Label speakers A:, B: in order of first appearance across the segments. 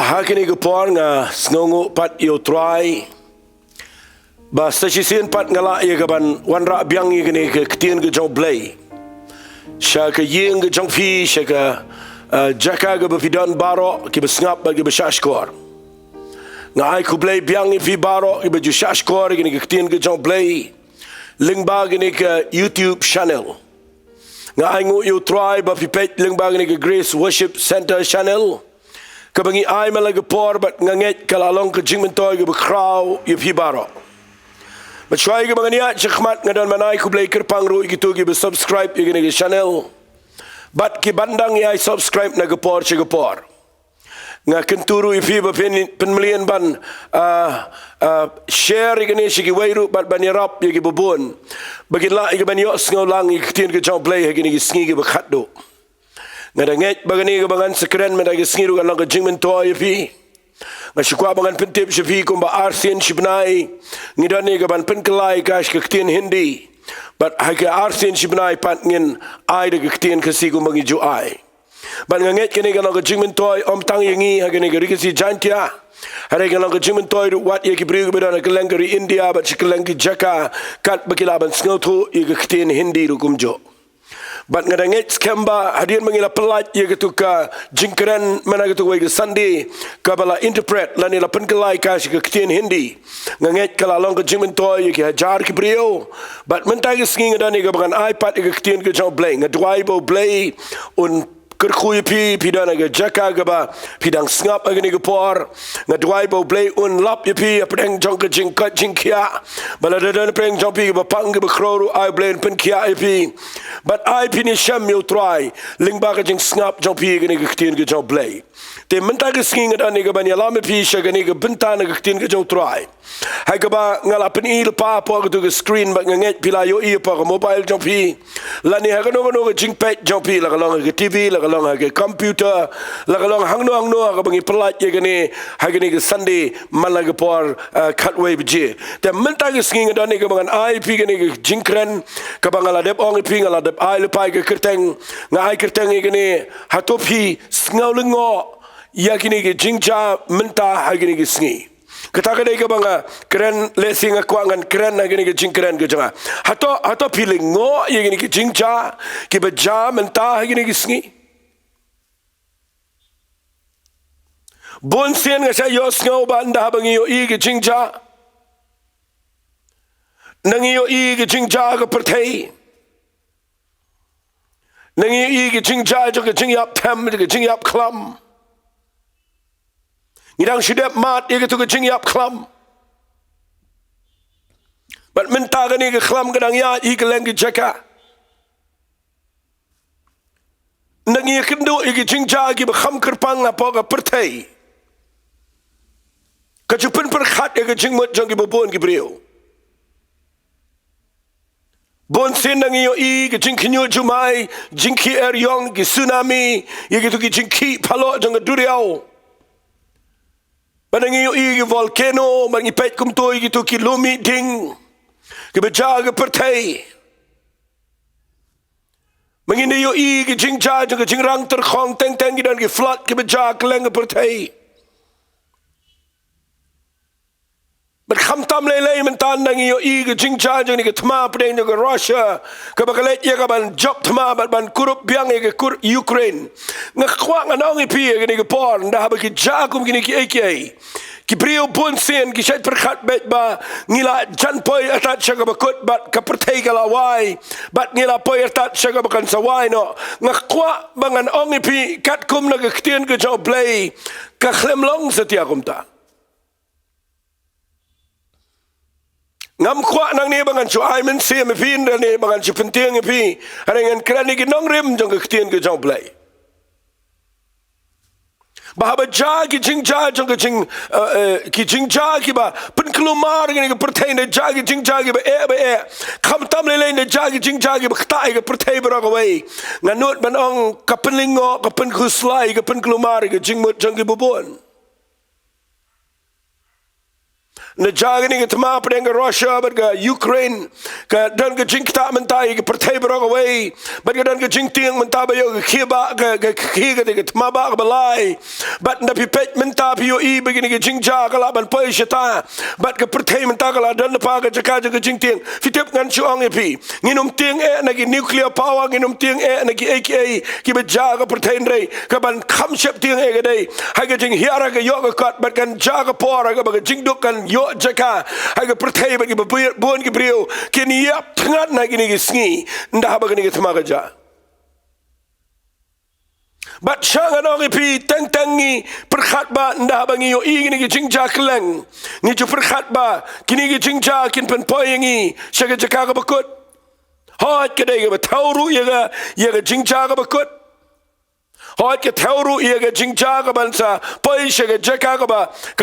A: Hakini gupor nga sngongu pat yo try ba station pat ngala ye gaban wanra biang ye gani ke ktien ge jong blay sha ke yeng ge jong phi sha ke jaka ge bidon baro ki besngap ba ge beshashkor nga ai ku blay biang ye phi baro ge be shashkor ge ni ktien ge jong blay lingba ge ni ke YouTube channel nga ai ngu yo try ba phi page lingba ge ni ke Grace Worship Center channel kabangi ay malaga por bat nganget kalalong ka jingmentoy ga bakraw yu pibaro matshway ga bangania chikmat ngadan manay ku blay kerpang ru gitu gi subscribe yu gi channel bat ki bandang ya subscribe na ga por chi ga por nga kenturu yu piba pen million ban share yu gi shi wayru bat banirap yu gi bubun bagila yu ban yo sngaw lang yu tin ga jong play gi sngi gi bakhatdo ngadangit bagani ga bangan sekren medagi sngiru ga lang jingmen toy pi ngasukwa bangan pentip shi kumba arsin shibnai ngidani ga ban penkelai kash ka ktien hindi but hake arsin shibnai pat ngin ai de ktien kasi kumba ju ai ban ngangit kini ga lang jingmen toy om tang yangi hagani ga rikisi jantia hare ga lang jingmen toy wat ye ki brigu bedana kelengari India but shikelengi jaka kat bakilaban sngotu ye ktien hindi rukumjo bat ngadangit skemba hadian mangila pelat ye ketuka jingkeren mana ketu wege sandi kabala interpret lani la penkelai ka shi ktien hindi nganget kala long ke jingmentoy ye hajar ki brio bat mentai sking ngadani ga bangan ipad ye ktien ke jong blay ngadwai bo blay un kerkhuy pi pidana ga jaka ga ba pidang snap agni ga por ngadwai bo blay un lap ye pi apeng jong ke jingkat jingkia bala dadan peng jong pi ga pang ga khroru ai blay pen kia ye pi but I pini sham yo try lingba ka jing snap jong pi ga ni ga ktien ga jong blay te menta ga sking ga ni ga ban ya lam pi sha ga ni ga bentana ga ktien ga jong try hai ga ba ngala pen il pa po ga tu ga screen ba nget pila yo i pa ga mobile jong pi la ni ha ga no ga jing pet jong pi la ga long ga tv la ga long ga computer la ga long hang no ga bangi pelat ye ga ni ha ga ni ga sunday man la ga por cutway bje te menta ga sking ga ni ga ban ai pi ga ni ga jingkren ka ba ngala dep ong pi ngala dep ai le pai ga kerteng nga ai kerteng ye ga ni Hato Phi Sngew Lyngngoh ya kini ga jingjia menta ha ga ni ga sngi kata ka dai ka banga keren lesing akwangan keren na ga ni ga jingkren ga janga Hato Phi Lyngngoh ye ga ni ga jingjia ki ba ja menta ha ga ni ga sngi bon sen ga sa yo sngew ba nda bangi yo i ga jingjia nangi yo i ga jingjia ga perthei nangi i ga jingjia ga jingyap tham ga jingyap klam ngidang shidep mat ye ga jingyap klam but menta ga ni ga klam ga dang ya i ga lengi jaka nangi kendo i ga jingjia gi ba kham kerpang apa ga perthei ka chupen per khat ye ga jingmot jong gi bobon gi brio bon sen nangi yo i ge jingkinyo jumai jingki yong gi tsunami ye ge tu gi jingki phalo jong duriao banangi yo i ge volcano mangi pet kum to gi tu ki lumi ding ge beja ge perthei mangi ne yo i ge jingja jong ge jingrang ter khong teng teng gi dan gi flood ge beja kleng ge perthei but khamtam lele mentan nangi yo i ge jingja jong ni ge thma preng ge Russia ka bakalet ye ka ban job thma ban kurup biang ge kur Ukraine nga khwa nga nong pi ge ni ge por nda ha ba ki ja kum gi ni ki ak ki brio bon sen ki shat per khat bet ba ngila jan poi atat chaga ba kut bat ka perthei ga la wai bat ngila poi atat chaga ba kan sa wai no nga khwa bangan ong pi kat kum na ge ktien ge jo play ka khlem long setia kum ta ngam kwa nang ni bangan chu ai men se me pin da ni bangan chu penting pi arengan krani gi nong rim jong ke tien ke jong play ba ba ja gi jingja jong ke jing ki jingja ki ba pen klumar gi ni perthei ne ja gi jingja gi ba e kham tam le ne ja gi jingja gi ba khtai gi perthei ba ga wei nganut ban ong ka pen lingo ka pen khuslai ga pen klumar gi jingmut jong gi bobon Negara ni kita apa dengan Rusia, berga Ukraine, ke dan ke jing kita mentai ke pertai beragawai, berga dan ke jing tiang mentai bayo ke kiba ke kiga ke maba ke balai, bat napi pet mentai pio I begini ke Jingjia kalau ban poi syata, bat ke pertai mentai kalau dan lepas ke jaka ke jing tiang, fitip ngan cuang epi, nginum tiang nagi nuclear power, nginum tiang nagi AKA, kiba jaga pertai rei, ke ban kamshep tiang ke dai, hai ke jing hiara ke yok ke kat, bat kan jaga pora ke baga jing duk kan yok jaka aga pertai bagi buan ke brio kini yap tengah nak ini Sngi ndah bagi ni temaga ja bat syangan orang pi teng-tengi perkhat ba ndah bagi yo ini ke Jingjia keleng ni ju perkhat ba kini ke Jingjia kin pen poyengi syaga jaka ka bakut hot ke dai ke tauru ya ga Jingjia ka bakut hot ke tauru ia ke Jingjia ka bansa poi syaga jaka ka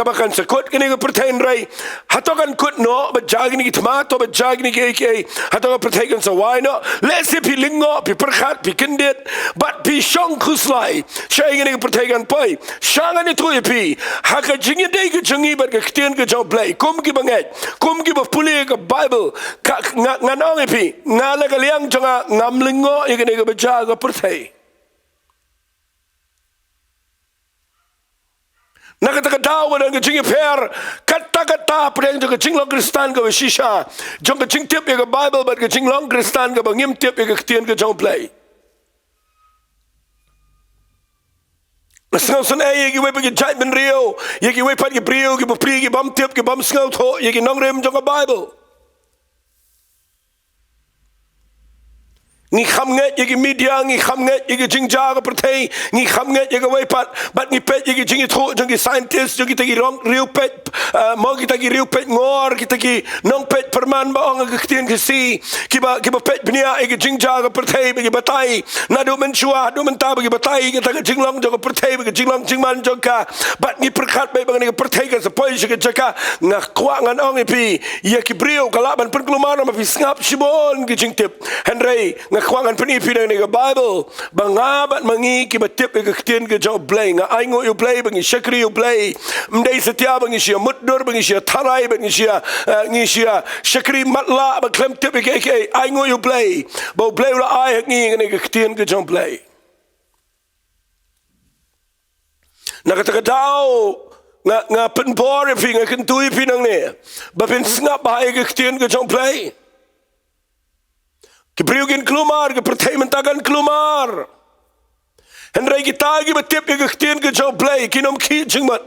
A: ba kan sekut kini ke pertain rai hato kan kut no ba jagi ni tomato ba jagi ni ke hato ka pertain kan sa why no let's see pi Lyngngoh pi perkhat pi kendit but pi syong kuslai syai ni ke pertain kan poi syangan itu pi haka jingi dai ke jingi ba ke ktien ke job play kum ki banget kum ki ba puli ke bible nganong pi ngala ka liang janga ngam Lyngngoh ia ke ni ke ba jaga pertain nakata dawa dan kecing fair kata-kata perang juga kecing long Kristen ke shisha jong kecing tiap ya ke Bible bat kecing long Kristen ke bangim tiap ya ke ketian ke jong play Sngew sen ye ki we pergi jait ben rio ye ki we pat ki brio ki pri ki bam tiap ki bam Sngew tho ye ki nongrem jong ke Bible ngi kham nget ye ki media ngi kham nget ye ki Jingjia ka pertai ngi kham nget ye ka wai pat bat ngi pet ye ki jingi tho jong ki scientist jong ki tagi rong riu pet mo ki tagi riu pet ngor ki tagi nong pet perman ba ong ka ktien ki si ki ba pet bnia ye ki Jingjia ka pertai ba ki batai na do men chua do men ta ba ki batai ki tagi jinglong jong ka pertai ba ki jinglong jingman jong ka bat ngi perkhat ba ba ngi ka pertai ka sa poi ka jaka nga kwa ngan ong pi ye ki brio kala ban perkelumana ma pi ngap sibon ki jingtip henry kwangan penipi dengan ni Bible bangabat mangi ki batip ke ktien ke job play nga aingo you play bangi syakri you play mdai setia bangi sia muddur bangi sia tarai bangi sia syakri matla ba klem tip ke aingo you play bo play la ai ngi ke ktien ke job play na kata tau nga pen bor fi nga kentui pinang ni ba pen ngap ba ke ktien ke job play Kebriugin kelumar, kepertai mentakan kelumar. Henry kita lagi betip ke ktien ke job play, kinom ki jengmat.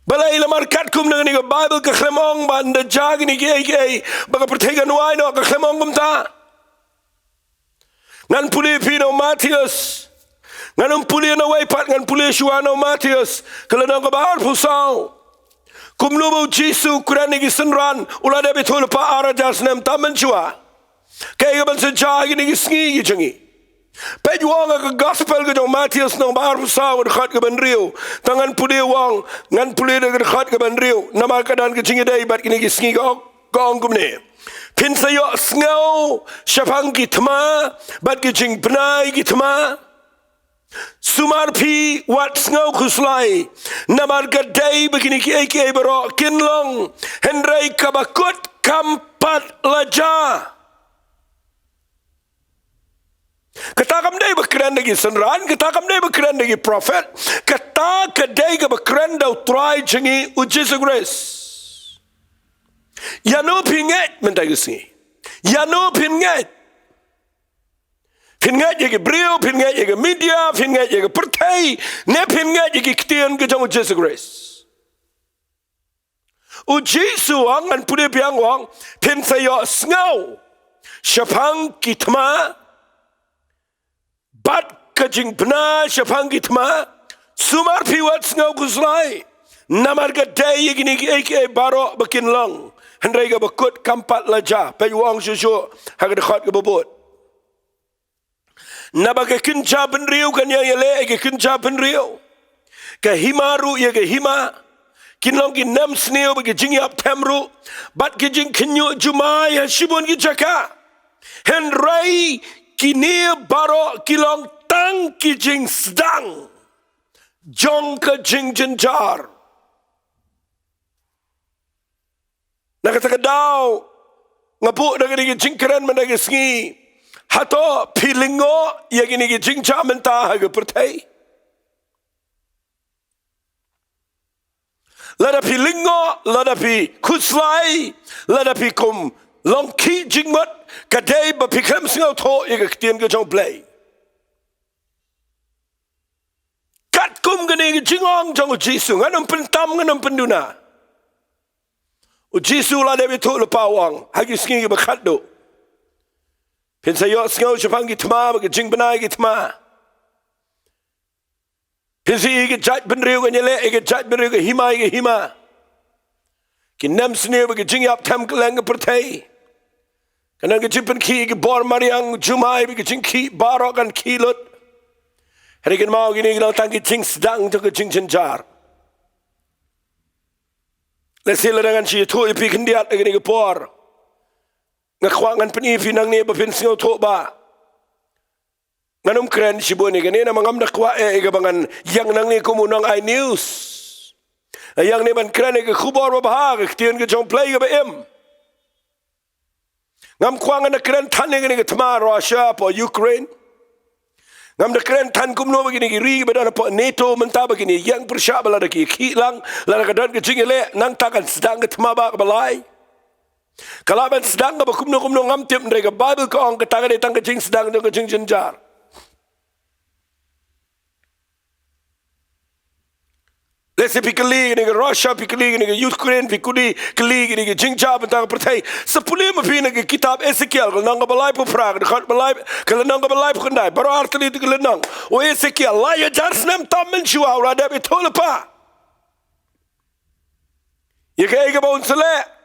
A: Balai lamar katkum dengan ni Bible ke klemong banda jagi ni ke baga pertai kan wai no ke klemong kum ta. Ngan puli pino Matius. Ngan puli na wai pat ngan puli shuano Matius. Kalau nak kabar pusau. Kumlubu Jisu Kurani ki senran ulada betul pa arajas nem tamen chua kaya ban sejagi ni Sngi jengi pej wong ka gospel ke Matius nang bar sa wa khat ke ban riu tangan puli wong ngan puli de khat ke ban riu nama kadan ke jingi dai bat ni Sngi gong kumne pin sayo Sngew syapang ki thma bat ke jing bnai ki thma Sumar pi wat Sngew kuslai namar gadai begini ki bero kinlong henry kabakut kampat laja kata kam dai bekran lagi senran kata kam dai bekran lagi prophet kata kadai ka bekran dau try jengi Jesus grace ya no pinget mentai Sngi ya no pinget pingat ye ke brio, pingat ye ke media, pingat ye ke pertai, ne pingat ye ke ktien ke jong Jesus grace. Jisu ang man pude piang wang pin sayo Sngew syapang kitma bat kajing pna syapang kitma sumar piwat Sngew kuslai namar ka day ye gini ke baro bakin long hendrai ka bakut kampat laja pe wang susu hagad khat ke bobot Nabaga kinja penriu kan yang yale ke kinja penriu ke himaru ya ke hima kinlong ki nam Sngew bagi jingiap tamru bat ke jing kinyu jumai hasibun ki jaka henrai kini baro kilong tang ki jing sedang jong ke jing jenjar Nakatakadaw ngapu na ganigi jingkren managi sngi Hato Phi Sngew ya ganigi Jingjia menta haga pertai lada Phi Sngew lada Phi kuslai lada Phi kum long ki jingmat kadai ba Phi Sngew tho ya ktien ga jong play kat kum ganigi jingong jong jisu nganum pentam nganum penduna Jisu la debi tu lupa wang hagi sngi bakat do. Pensa yo sngew chapang gitma bagi jing benai gitma. Pensi igi jat benriu ganyele igi jat benriu ke hima igi hima. Kinam sneu bagi jing yap tam keleng pertai. Kana ke jipen ki igi bor mariang jumai bagi jing ki barok kan kilut. Hari kin mau gini gilang tangki jing sedang tu ke jing jenjar. Lesila dengan si tu ipi kendiat lagi ni kepor. Ngakwangan penipi nang ni bapin singaw tu ba. Nganum keren si buat ni kini na mangam nakwa igabangan yang nang ni kumunang iNews. Yang ni ban keren ke kubor babah ketian ke jong play ke bem. Ngam kwangan nak keren tan ni ke tma Russia po Ukraine. Ngam dah keren tan kumno begini giri badan apa NATO mentah begini yang persyak balada ki kilang lada kadan ke jingele nang takan sedang ke temaba ke balai kalau ban sedang ke kumno ngam tip mereka Bible ko ang kataga datang ke jing sedang ke jing jenjar Lesi pikali ni ke Russia pikali ni ke Ukraine pikuli kali ni ke Jingjia bentang pertai sepuluh mapi ni ke kitab Ezekiel kalau nang balai pu prag dekat balai kalau nang balai pu kendai baru arti itu kalau nang Ezekiel la ya jar senam tam menjua urada betul apa ya ke ega bau selek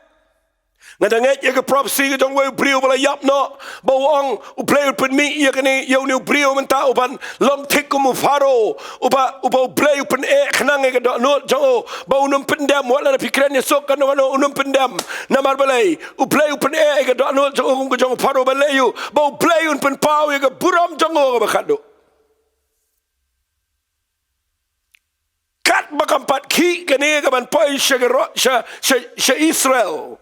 A: Ngadangit ya ke prophecy ke jong wei brio bala yap no bawang uplay pen mi ya kene yo ni brio menta uban long tik kum faro uba uplay pen khnang ke do no jong bau num pendam wala pikiran ya sok kan wano num pendam namar balai uplay pen ke do no jong ke jong faro balai yu bau play un pen pau ya ke buram jong ke bakado kat bakampat ki kene ke ban poi sha Israel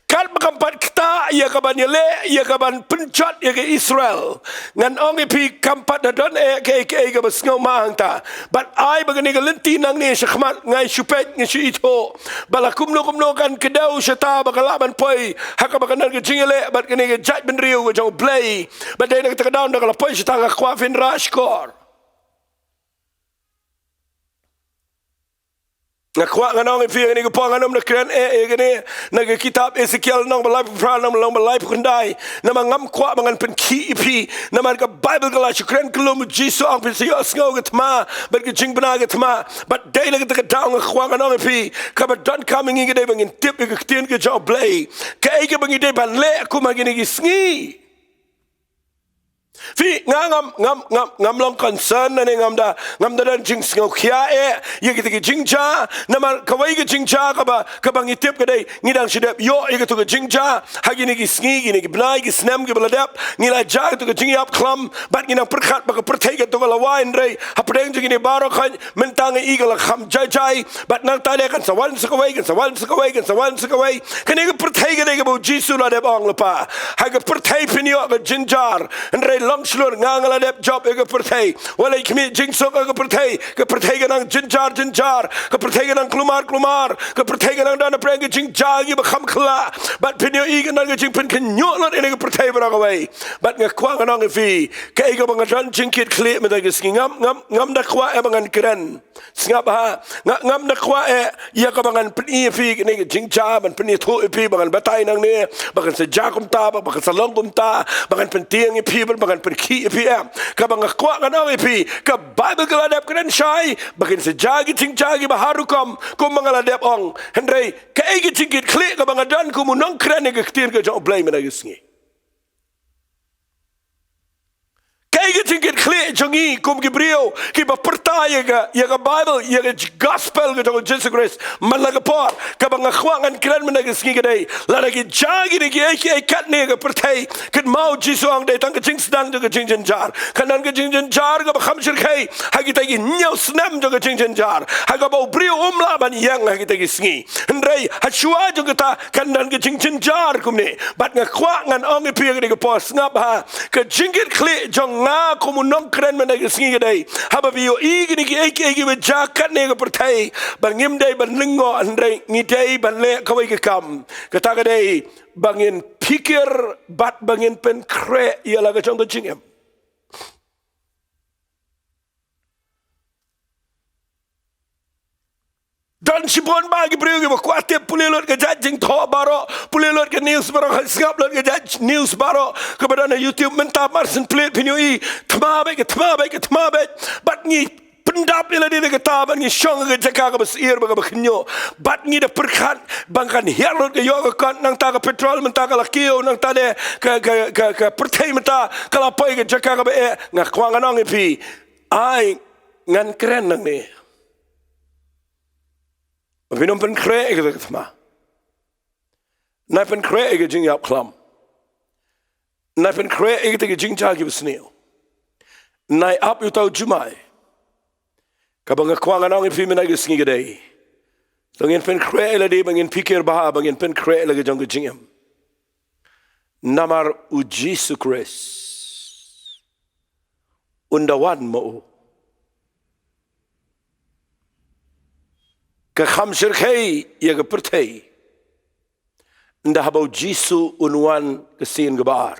A: Kan makampat kita ia kaban yele ia kaban pencot ia ke Israel ngan ong ipi kampat dadon ke basngau mahang ta but ai bagani ke lenti nang ni syakmat ngai supet ngi ito balakum no kan kedau syata bakalaban poi haka bakanan ke jingele bat kene ke jat benriu ke jong play but dai nak takadaw nak la poi syata ka kwafin rashkor Ngakwa nganong ipi ni ko nganom na kren gani nag kitab Ezekiel nang balai pra nang balai kundai na mangam kwa mangan pen ki ipi na man ka Bible kala kren kelum jisu ang pen siyo sngaw gatma but ke jing bana gatma but dai lag ta daw ngakwa nganong ipi ka ba don coming ngi dai bangin tip ke tien ke job play ka ege bangi dai ban le ku magini sngi Fi ngam long concern na ngam da dan jing sngaw kia ye kita ke Jingjia nama kawai ke Jingjia ka bang itip ke dai ngidang sidap yo ye ke to ke Jingjia hagi ni ki sngi gini ki bnai ki snam ke baladap ngila ja to ke jingyap klam bat ngina perkhat ba ke perthai ke to ke lawain rei hapdeng jing ni baro khan mentang i ke la kham jai bat nang ta de kan sawan sakawai kan ke perthai ke dai ke bo jisu la de bang lepa ha ke perthai pinyo ke jinjar rei long slur ngangala dep job ke perthai wala kimi jingsok ke perthai ke nang jinjar ke perthai ke nang klumar ke perthai ke nang dana preng ke jingjia gi ba kham khla bat pinyo i ke nang ke jing pen ke nyot lot ene ke perthai ba ka wai bat nga kwa ke nang fi ke ke bang ran jingkit khle me da ke ngam da kwa e bang keren ngap ha ngam da kwa ya ka bang pen i fi ke ne ke jingjia ban pen i thu i fi bang batai nang ne bang se jakum ta bang se long kum ta bang pen tiang i fi bang per ki PM ka bang kwa ka na pi ka Bible ka ladap kren shai bakin se jagi ting jagi baharukam ko mga ladap ong hendrei ka igi tingit klik ka bang dan ko munang kren ke ktir ka jo blame na gisngi ka igi tingit klik jongi kum Gabriel ki ba percaya ga Bible ya ga gospel ga jong Jesus Christ man la ga por ka ba ngakwangan kren man ga sngi ga dei la ga jagi ni ki kat ne ga pertai kat mau Jesus ang dei tang ga jing sedang ga jing jar kanan ga jing jar ga ba khamshir khai ha ki tai nyau snam ga jing jar ha ga ba brio la ban yang ha ki tai sngi ndrei ha shua jo ga ta kanan ga jing jar kum ne bat ngakwangan ong pi ga ga por ngap ha ka jingit klik jong nga ko NONGKREN man ga sngi ga dei ha ba bio igi ni ki ba jakat ne ga pertai bangim dei ban Lyngngoh andrei ngi dei ban le kawai ga kam kata ga dei bangin pikir bat bangin pen kre ialah ga jong ga jingem dan sibon bagi beriu ke kuatip pulilot ke jajing tho baro pulilot ke news baro skap lot ke jaj news baro kepada na YouTube mentap marsen plate pinui thma be bat ni pendap ila dia kata ban ni syong ke jaka ke besir ba khnyo bat ni da perkhat bangkan hialot ke yo ke nang ta ke petrol menta ke lakio nang ta de ke pertai menta kala pai ke jaka ke be ngakwang anong pi ai ngan keren nang ni Pinum pen kre ege de thma. Na pen kre ege jing yap klam. Na pen kre ege de Jingjia ki Sngew. Na ap yu tau jumai. Kabang kwang anong ifi mena ge sngi gede. Tongin pen kre ele de bangin pikir baha bangin pen kre ele ge jong ge jingem. Namar u Jesus Christ. Undawan mo. Ka khamshir khai ya ga pertai nda habau jisu unwan kesin gabar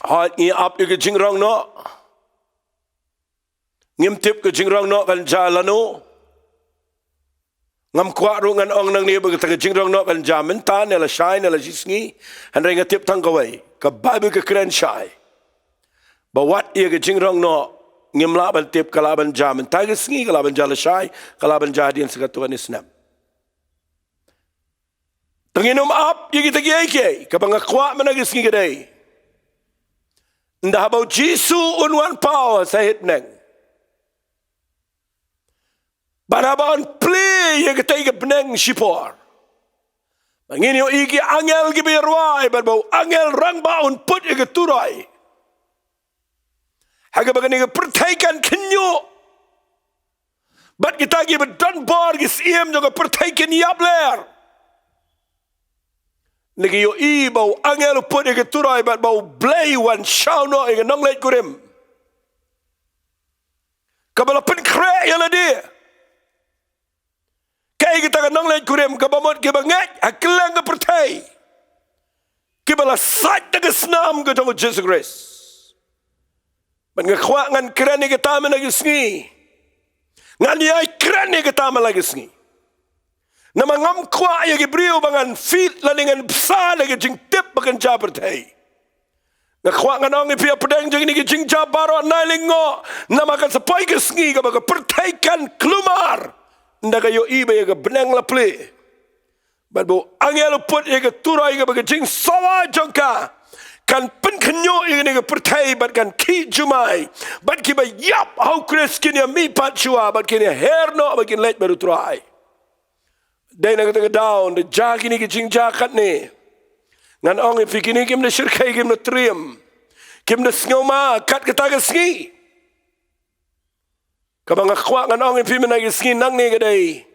A: ha ni ap ke jingrang no ngim tip ke jingrang no kan jalano ngam kwa ru ngan ong nang ni ba ka jingrang no kan jamin ta ne la shai ne la jisngi han renga tip tang kawai ka bible ke kren shai ba wat ye ke jingrang no ngimla ban tip kalaban jamin tagi sngi kalaban jala shai kalaban jadian sekatuan isnam tanginum ap yigi tagi ake kabang akwa managi sngi gadai nda habau jisu unwan power sahit neng banaban play yigi tagi beneng shipor mangini yo igi angel gibi ruai barbau angel rang baun put yigi turai Haga bagani ke pertaikan kenyo. Bat kita gi bedan bar gi siem jo ke pertaikan yabler. Negi yo I bau angel put ke turai bat bau blay wan shau no ke nong let kurim. Kabala pen kre yala dia. Kai kita ke nong let kurim kabamot ke bangat aklang ke pertai. Kibala sat ke senam ke jong Jesus Christ. Man ngakwa ngan keren ni kita lagi sngi. Ngan yai keren ni kita lagi sngi. Nama ngam kwa ya Gabriel bangan fit laningan besar lagi jing tip bagan jabar thai. Ngakwa ngan ong ipia pedang jing ni jing jabaro nai Lyngngoh. Nama kan sepai ke sngi ka baga pertaikan kelumar. Ndaga yo iba ya ga benang la play. Badbo angel put ya ga turai ka baga jing sawa jongka. Kan pen kenyo ini ke pertai bat kan ki jumai bat ki ba yap how Chris kini mi pat chua bat kini herno bat kini let baru try dai na kata down de jag ini ke Jingjia kat ni ngan ong if kini kim na shirkai kim na triam kim na Sngew ma kat kata ke sngi kabang akwa ngan ong if mina ke sngi nang ni ke dai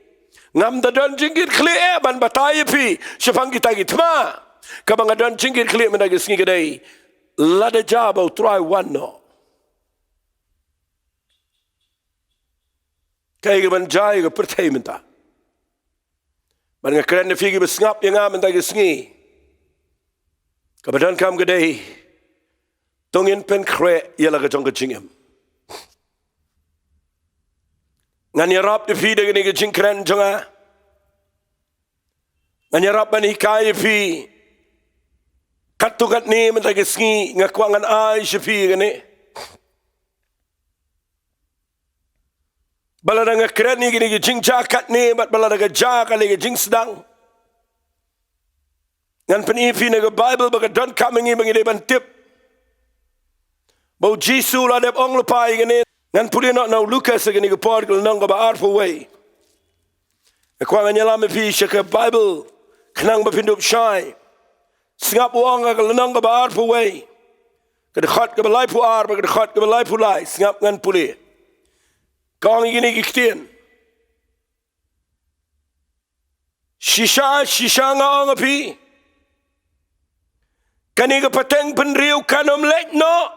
A: ngam da don jingit khle ban batai pi shafang kita gitma kabang adan jingit klik menagi sngi kedai lada jabau try one no kai ban jai ke pertai menta ban ngakren figi besngap yang am menagi sngi kabadan kam kedai tongin pen kre yala ke jong ke jingem ngan yarap de fi de ni ke jingkren jonga ngan yarap ban hikai fi Katukat ni mentagi sngi ngakwangan ai shifi gani. Balada ngakren ni gini Jingjia kat ni bat balada ga ja kali ga jing sedang. Ngan penifi na ga Bible baga don coming ni bangi deban tip. Bau Jisu la dep ong lepai gini. Ngan puli nak nau Lukas gini ke por ke nang ke ba arfu way. Kwa nganya me pi ke Bible kenang ba pindup shai. Singap uang ke nang ke ba arfu way. Ke dekat ke balai pu ar, ke dekat ke balai pu lai. Singap ngan puli. Kang gini kiktian. Shisha nga pi. Kani ke pateng penriu kanom lek no.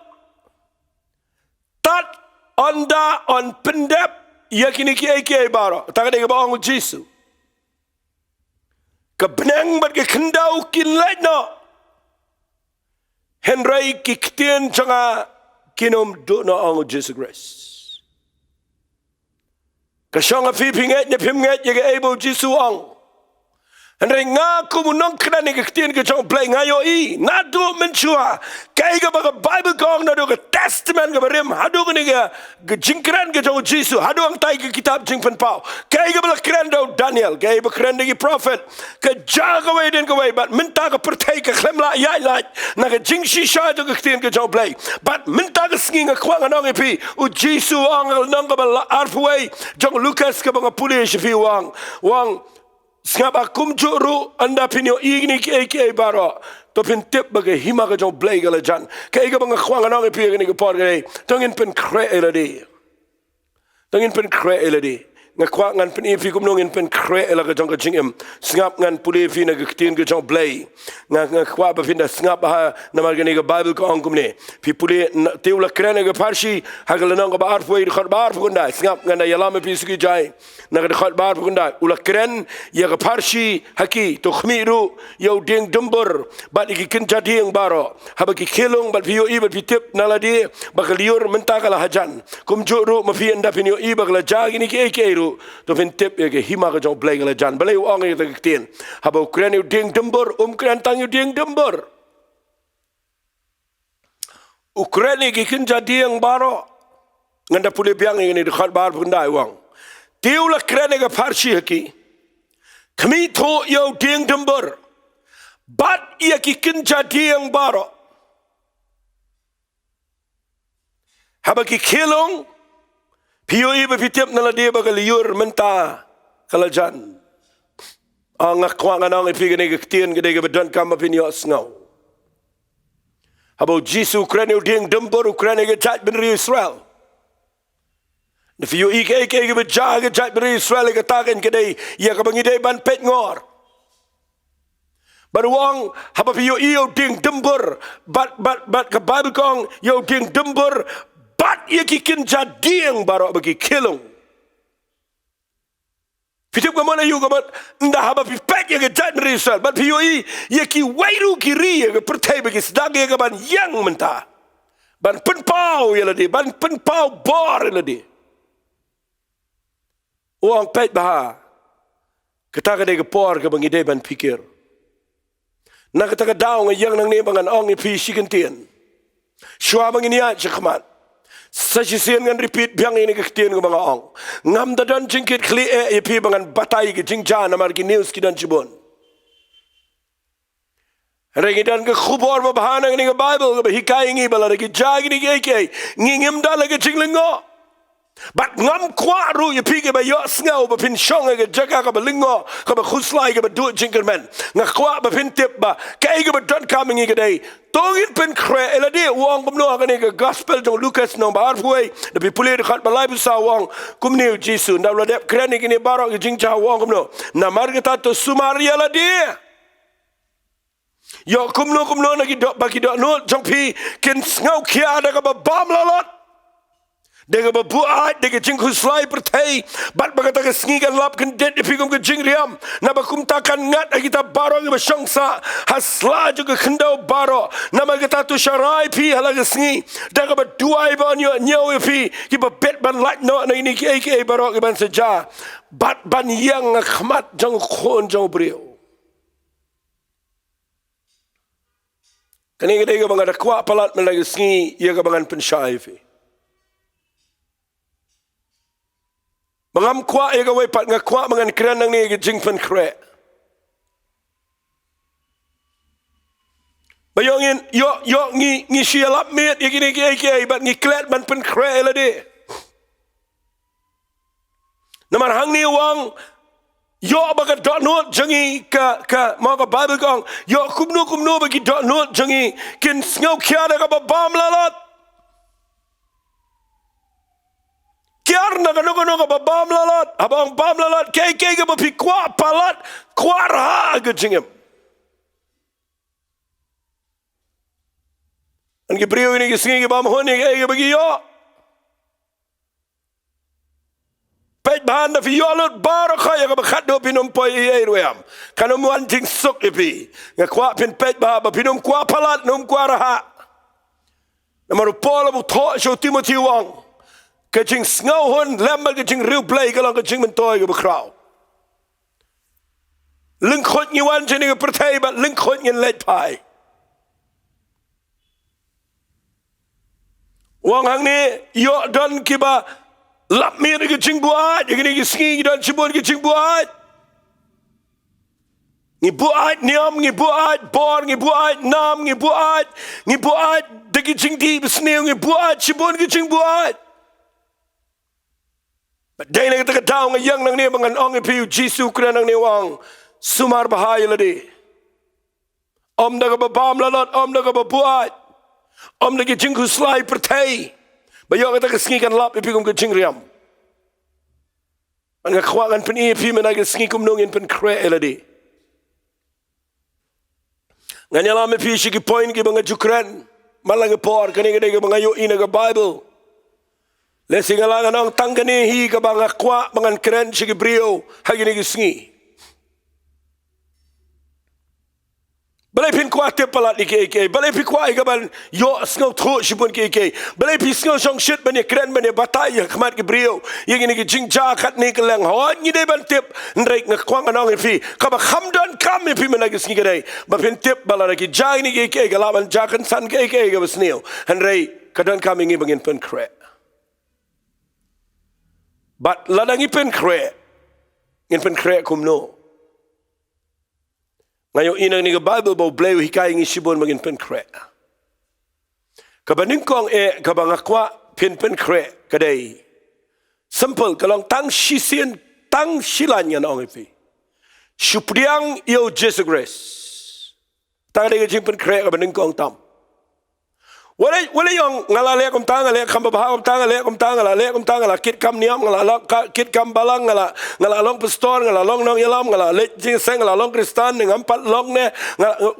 A: Tat onda on pendep yakini ki baro. Takade ke baong Jisu. Ke benang bat ke kendau kin lek no. Henry kiktian changa kinom do no ang Jisu Christ. Ke shanga pi pinget ne pimget ye ke able Jisu ang. Henry nga kumunong kran ni kiktian ke chong play ngayo I nga do menchua kay ga baga Bible kong na do ke testament ke barim hado ke ni ke jingkran ke chong Jisu hado ang tay ke kitab jingpan pau kay ga bala kran do Daniel kay ba kran ni prophet ke jaga way din ke way but minta ke pertai ke khlemla yai lai na ke jingshi sha do ke kiktian ke chong play but minta ke sngi nga kwang anong ipi u Jisu ang nang ke bala arfway jong Lucas ke banga pulis pi wang Singap akum juru anda pinyo igni ke baro to pin tip bagai hima ka jong blay gala jan kay ka bang khwang anong ipi ni ke por gay tongin pen kre eladi nga kwa ngan pen ipi kum nongin pen kre ela ka jong ka jingem singap ngan puli fi na gtin ke jong blay nga kwa ba pinda singap ha na margani ka Bible ko angkum ne pi puli teula krene ka parshi hagal nang ka bar foi khot bar funda singap ngan ya lama pi suki jai na ka khot bar funda ula kren ya ka parshi haki to khmiru yo ding dumbur bat iki kin jading baro habaki kelong bat pio i bat pitip naladi bakaliur menta kala hajan kum juru mafi anda pinyo i bakala jagi ni ke to pin tip ya ke hima ka jong blay gala jan balay uang ya tak tin haba kren yo ding dumbur kren tang yo ding dumbur Ukraine ki kin jading baro nganda puli biang ini dekat bar pundai uang tiula kren ka parshi haki kami to yo ding dumbur bat ia ki kin jading baro haba ki kelong Pio iba pitip na ladi ba kaliyur menta kalajan. Ang akwang anang ipigan ay kaktiyan kaday kabadwan kama pinyo Sngew. Habo Jisu Ukraine uding dumbor Ukraine kajat binri Israel. Na pio ika kabadja kajat binri Israel katakin kaday iya kabangiday ban pet ngor. Baruang haba pio iyo ding dumbor bat kababal kong yo ding dumbor bat ia kikin jading baro bagi kelong. Fitip kamana yu kamat nda haba pipek ya kejat merisal. Bat pioi ia ki wairu kiri ya pertai bagi sedang ya kaban yang mentah. Ban penpau ya ladi, ban penpau bor ya ladi. Uang pet baha. Kata kadai ke por ke bangi day ban pikir. Na kata ka daw yang nang ni bangan ong ipi sikentian. Shua bangi niat cakamat. Sajisian ngan repeat biang ini kektian ke mga ong. Ngam dadan jingkit kli ipi bangan batay ke Jingjia na margi news kidan cibon. Rengidan ke khubor mabahana ini ke Bible ke hikay ngi bala ke jagi ni ke ngingim dala ke Lyngngoh. Bat ngam kwaru ipi ke bayo Sngew ba pin shong ke jaga ke Lyngngoh ke ba khuslai ke ba du jingkerman. Ngakwa ba pin tip ba kay ke ba don coming ke day. Tongin pen kre eladi uang kumno akani ke gospel jong Lucas nong bar fuai tapi pulih dekat balai besar uang kumni Jisu nda ladep kren ini barok ke Jingjia uang kumno na margeta to sumaria ladi yo kumno lagi dok bagi dok no jong pi ken Sngew kia ada ke bam lalot Dega babuat, dega jingku selai pertai, bat bagata ke Sngi kan lap kendet dipigum ke Jingjia, nama kumtakan ngat kita baro ke bersangsa, hasla juga kendau baro, nama kita tu syarai pi halah ke Sngi, dega berdua iban nyau pi, kita bet ban lak no na ini ke baro ke ban seja, bat ban yang khmat jang khon jang brio. Kani kita bang ada kuat palat melagi Sngi, ia ke bangan pensyai pi. Mangam kwa ega way pat nga kwa mangan kren nang ni jingpan kre. Bayangin yo ngi sialap mit ya gini ke bat ngi klet man pen kre la de. Namar hang ni wang yo baga dot not jangi ka ma ka Bible kong yo kumnu bagi dot not jangi kin Sngew kya da ka bam lalat. Kiar na kano ka bam lalat abang bam lalat ke ka pi kwa palat kwa ra ga jingem. An Gabriel ini Sngi bam honi ke bagi yo. Pet bahan na fi yo lut bar kaya ka bakhat do pinum poi e royam. Kanum wan ting suk ipi. Nga kwa pin pet ba pinum kwa palat num kwa raha. Namaru Paul bu tho so Timothy wang. Ka jing Sngew hon lembal ka jing real play ka lang ka jing mentoy ka bakraw. Ling khot ngi wan jini ka pertai bat ling khot ngi let pai. Wang hang ni yo don kiba lap mir ke jing buat ye ni Sngi don cibun ke jing buat ngi buat niam ngi buat bor ngi buat nam ngi buat de jing di Sngew ngi buat cibun ke jing buat but dai na ka taw nga yang nang ni mangan ong pi Jisu kra nang ni wang sumar bahaya la de om da ka bam la lot om da ka buat om da ke jing ku slai pertai bayo kata ke Sngi kan lap ipi kum ke jing riam. An ngakwangan pen ipi men ag Sngi kum nungin pen kre eladi. Nganyala me pi shiki point ki banga jukren malang por kani gede ke banga yo ina ke Bible. Le singala nang tangani hi ke banga kwa bangan kren shiki brio hagini ke Sngi. Balai pin kuat te palat ike. Balai pin kuat ike ban yo Sngew thro shipun ike. Balai pin Sngew song shit bani keren bani batai ya khamat ke brio. Yang ini ke Jingjia kat ni ke lang hot ni de ban tip nrek ngakwang anong ipi. Kaba khamdan kam ipi menagi Sngi kedai. Ba pin tip balara ki jai ni ike galaban jakan san ke ike ke Sngew. Henrei kadan kami ngi bangin pen kre. But ladangi pen kre. Ngin pen kre kumno. Ngayon ina ni Bible bo blay hikay ngi sibon magin pen kre. Kabaning kong kabangakwa pen kre kaday. Simple kalong tang sisien tang silan yan ong ipi. Supriang yo Jesus Grace. Tang de jing pen kre kabaning kong tam. Wala yung ngalale kum tanga le kam baha kum tanga le kum tanga la kit kam niam ngala kit kam balang ngala long pastor ngala long nong yalam ngala le jing seng ngala long kristan ngam pat long ne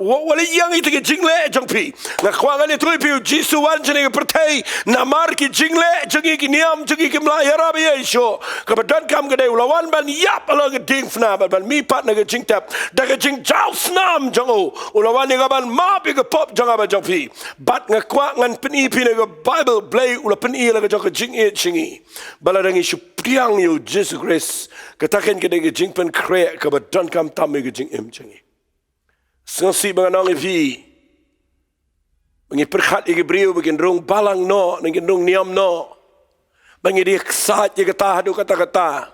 A: wala yang itu ke jingle jong pi ngakwangan itu pi Jisu wan jene pertai namar ki jingle jongi ki niam jongi ki mla yarabi yesho kabadan kam gede ulawan ban yap ala ke ding fna ban mi pat na ke jing tap da ke jing jaw snam jongo ulawan ni gaban ma bi ke pop jonga ba jong pi bat ngakwa ngan peni pina ke Bible play ula peni la ke jong ke jing e chingi baladangi supriang yo Jesus Grace kataken ke de jing pen kre ke badan kam tam ke jing em chingi sengsi banganong ifi bangi perkhat ige brio bagin rong balang no ngin rong niam no bangi di ksat ye kata hadu kata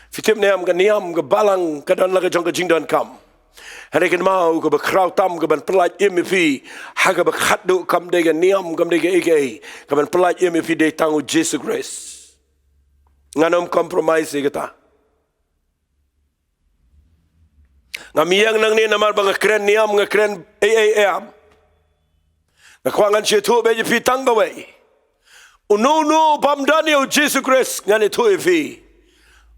A: fitim niam ke niam ke balang kadan la ke jong ke jing dan kam hari kan mau ke bakrau tam ke ban pelat ifi haga bakhat do kam de ke niam kam de ke ige ke ban pelat ifi de tangu Jesus Grace nganom compromise ye kata ngamiyang nang ni namar bang keren niam ngakren aam ngakwangan si tu beji pi tanggawe uno pamdani o Jesus Christ ngani tu ifi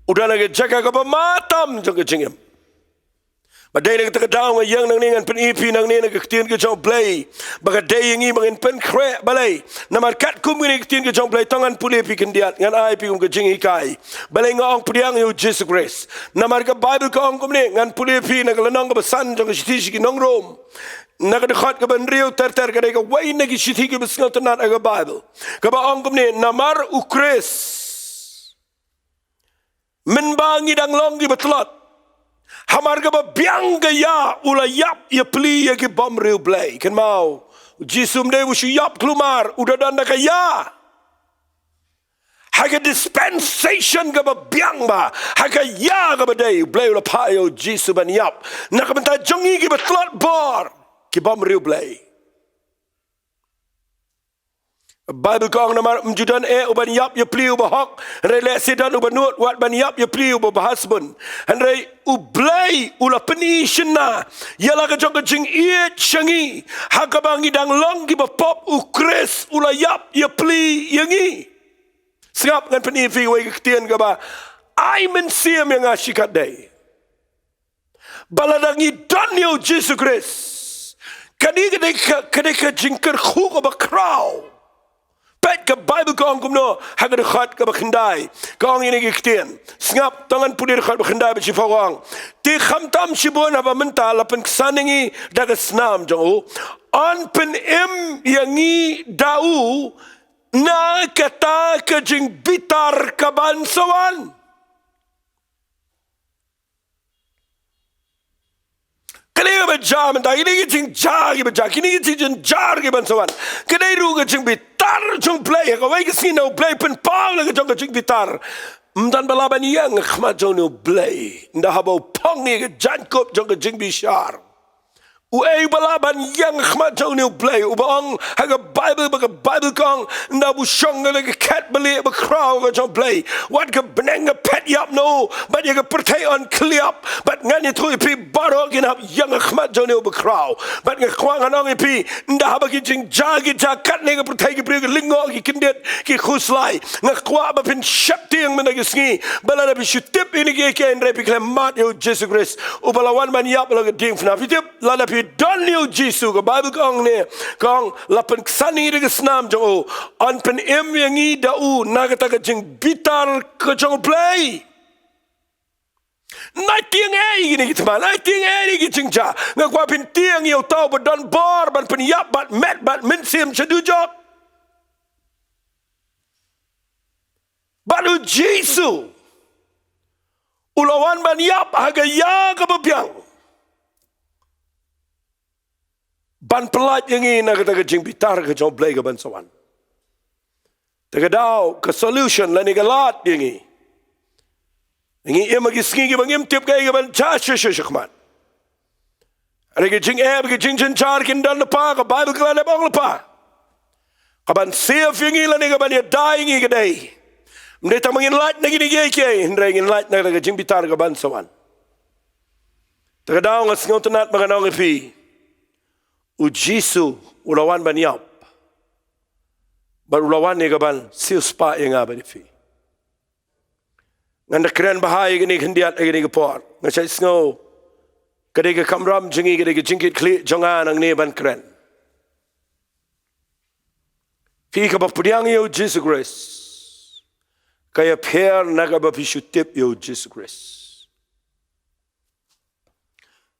A: udah lagi jaga ke pematam jong ke jingem badai nak terkadang yang nang ni ngan pen ipi nang ni nak ketien ke jong play baga day yang bangin pen kre balai namar kat kum ni ketien ke jong play tangan puli pi kendiat ngan ai pi kum ke jing ikai balai ngong priang yo Jesus Christ namar ke Bible ko ong kum ni ngan puli pi nak lenong ke besan jong ke siti ki nong rom nak dekat ke ben rio ter ke de ke wai nak siti ke besngot nat ke Bible ke ba ong kum ni namar ukres menbangi dang long ki betlot hamar ke biang ke ya ula yap ya pli ya ke bom real play kan mau jisum de wusu yap klumar udah danda ke ya haga dispensation ke biang ba haga ya ke badai play ula payo jisum ban yap nak benta jongi ke betlot bor ke bom real play Bible kong nama mjudan uban yap ya pli uba hok rele sedan uba nuot wat ban yap ya pli uba husband hanrei ublai ula penishna yala ka jong jing iet shangi hakabangi dang long gi ba pop ukres ula yap ya pli yangi sengap ngan peni fi wei ketien ka ba ai men siam yang ashikat dai baladangi Daniel Jesus Christ kadai ka jingker khu ka ba crow Pet ke Bible kong kumno hagar khat ke bakhendai kong ini kitien sengap tangan pudir khat bakhendai beci fawang ti khamtam shibon aba mental pen Sngi daga snam jong on pen yangi dau na kata ke jing bitar kabansawan Kaya ba jam ta ini jing jar ki ba jar kini jing jar ki ban sawan kaya ru ke jing bitar jong play ka wai ke sino play pen pang la ke jing bitar mdan balaban yang khmat jong no play nda habo pong ni ke jankop jong ke jing bishar Uai balaban yang khmat jong no play ubang haga Bible kong nda bu shong le ke cat beli ba crow ke jong play wat ke beneng pet yap no but ye ke pertai on kliap but ngan ni thui pi barok in up yang khmat jong no ba crow but nge khwang anong pi nda haba ki jing jagi jakat ne ke pertai ki pri ke Lyngngoh ki kindet ki khuslai nge khwa ba pin shap tiang men ke sngi bala bi shutip ini ke en repi klemat yo Jesus Christ ubalawan man yap la ke ding fna fitip la Daniel Jesus ke Bible kong ne kong lapan kesani de snam jong on pen yangi dau na kata ke jing bitar ke jong play nai tiang gini kita man nai tiang gi jing ja ngakwa pin tiang yo tau badan bor ban pen yap bat met bat min sim chadu job baru Jesus ulawan ban yap haga ya ke bepiang ban pelat yang ini nak kata jing bitar ke jong play ke ban sawan. Tegadau ke solution la ni galat yang ini. Yang ini magi Sngi bangim tip ke ban cha shkhmat. Are ke jing ke jing char kin dan lepa ke Bible ke la bang lepa. Ka ban save yang ini la ni ban ya dai yang ini ke dai. Mde ta mangin lat na gini ke hindra ngin lat na ke jing bitar ke ban sawan. Tegadau ngasngot nat maganong pi. Ujisu ulawan ban yap bar ulawan ni gaban siuspa yang abadi fi nganda keren bahai gini hendiat gini gepor ngachai Sngew kade ke kamram jingi kade ke jingkit kli jongan ang ni ban keren fi ka bapudiang yo Jesus Christ kaya per naga bapishutip yo Jesus Christ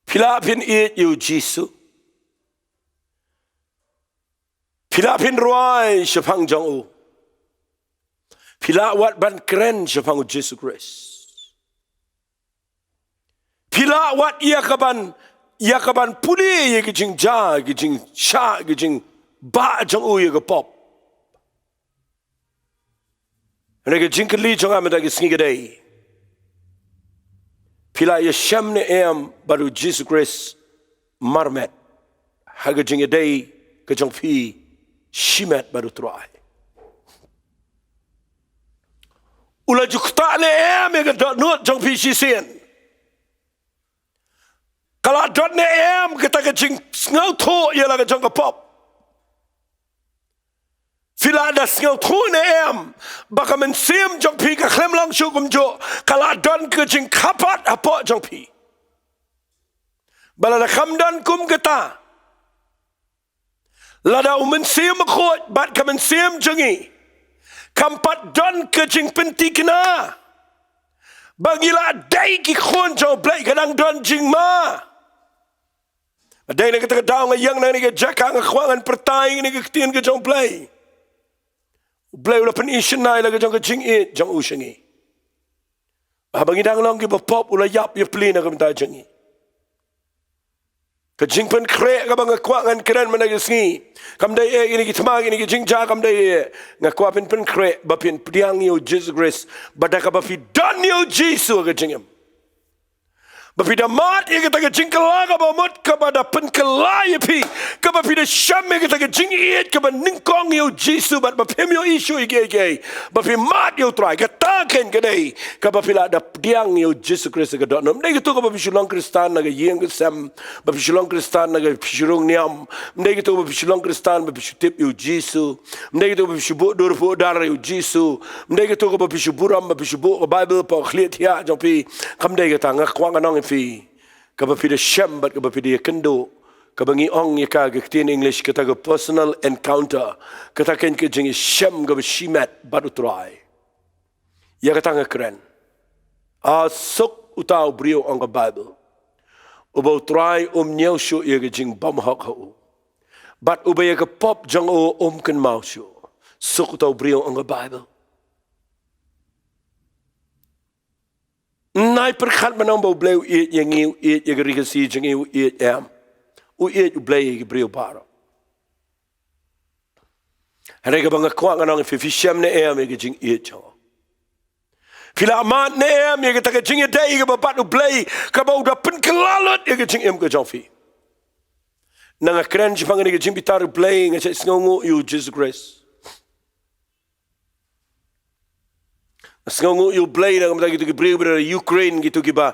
A: pilapin it yo Jesus Pilapin ruai syafang jong Pila wat ban keren syafang Jesus Christ. Pila wat ia kaban puli ye gijing ja gijing sha gijing ba jong ye ke pop. Ane gijing keli jong amada Sngi dai. Pila ye shamne baru Jesus Christ marmet. Haga jing dai ke jong Phi Shimet baru terai. Ula jukta le yang dot nuat jong Phi Shisen. Kalau dot ne kita ke jing Sngew tho ialah ke jong ke pop. Fila ada Sngew tho ne baka mensim jong Phi ke klem lang syukum jo. Kalau don ke jing kapat apa jong Phi. Bala da kamdan kum kita. Lada umensim khot bat ka mensim jengi. Kampat don ke jing penti kena. Bagila dai ki khon jo blai kadang don jing ma. Adai nak kata daw yang nang ni ke jakang khwangan pertai ni ke tin ke jong blai. Blai ula pen isin nai la ke jong ke jing it jong usengi. Abangi dang long ki pop ula yap ye plina ke mta jengi. Kajing pen krek ka bang ngakwangan keren mana Sngi. Kam dai ini kitma ini Jingjia kam dai ngakwa pen krek ba pin priang yo Jesus Christ badak ba fi Daniel Jesus ka jingem. Bapida mat ia kita jing kelaga bamut kepada penkelai pi kepada syam ia kita jing iet kepada ningkong yo Jesu bat bapem yo isu ige bapi mat yo try kataken kedai kepada ada diang yo Jesu Kristus kedok nom dai gitu kepada sulong Kristan naga yeng kesam bapi sulong Kristan naga surung niam dai gitu bapi sulong Kristan bapi sutip yo Jesu dai gitu bapi subu dur fu dar yo Jesu dai gitu kepada bapi suburam bapi subu Bible pa khliat ya jopi kam dai kita ngakwang anong fi kapapida syam bat kapapida kendo kabangi ong yaka gaktin English kata ke personal encounter kata ken ke jengi syam ga shimat bat utrai ya kata ngakren sok utau brio ong Bible uba utrai nyau shu ya ke jing bam hak hu bat uba ya ke pop jang ken mau shu sok utau brio ong Bible nai perkhat manang bau bleu iet yang iu iet yang rigasi jeng iu iet am u iet u bleu brio baro hari ka bang kwang anong fi syam ne am ge jing iet cho fila amat ne am ye ta ge jing dai ge babat u bleu ka bau da pen kelalot ye ge jing em ge jo fi nang kren jipang ge jing bitar bleu nge sngongo you Jesus Christ Sngi you blay na kamta gitu kibriu ber Ukraine gitu kiba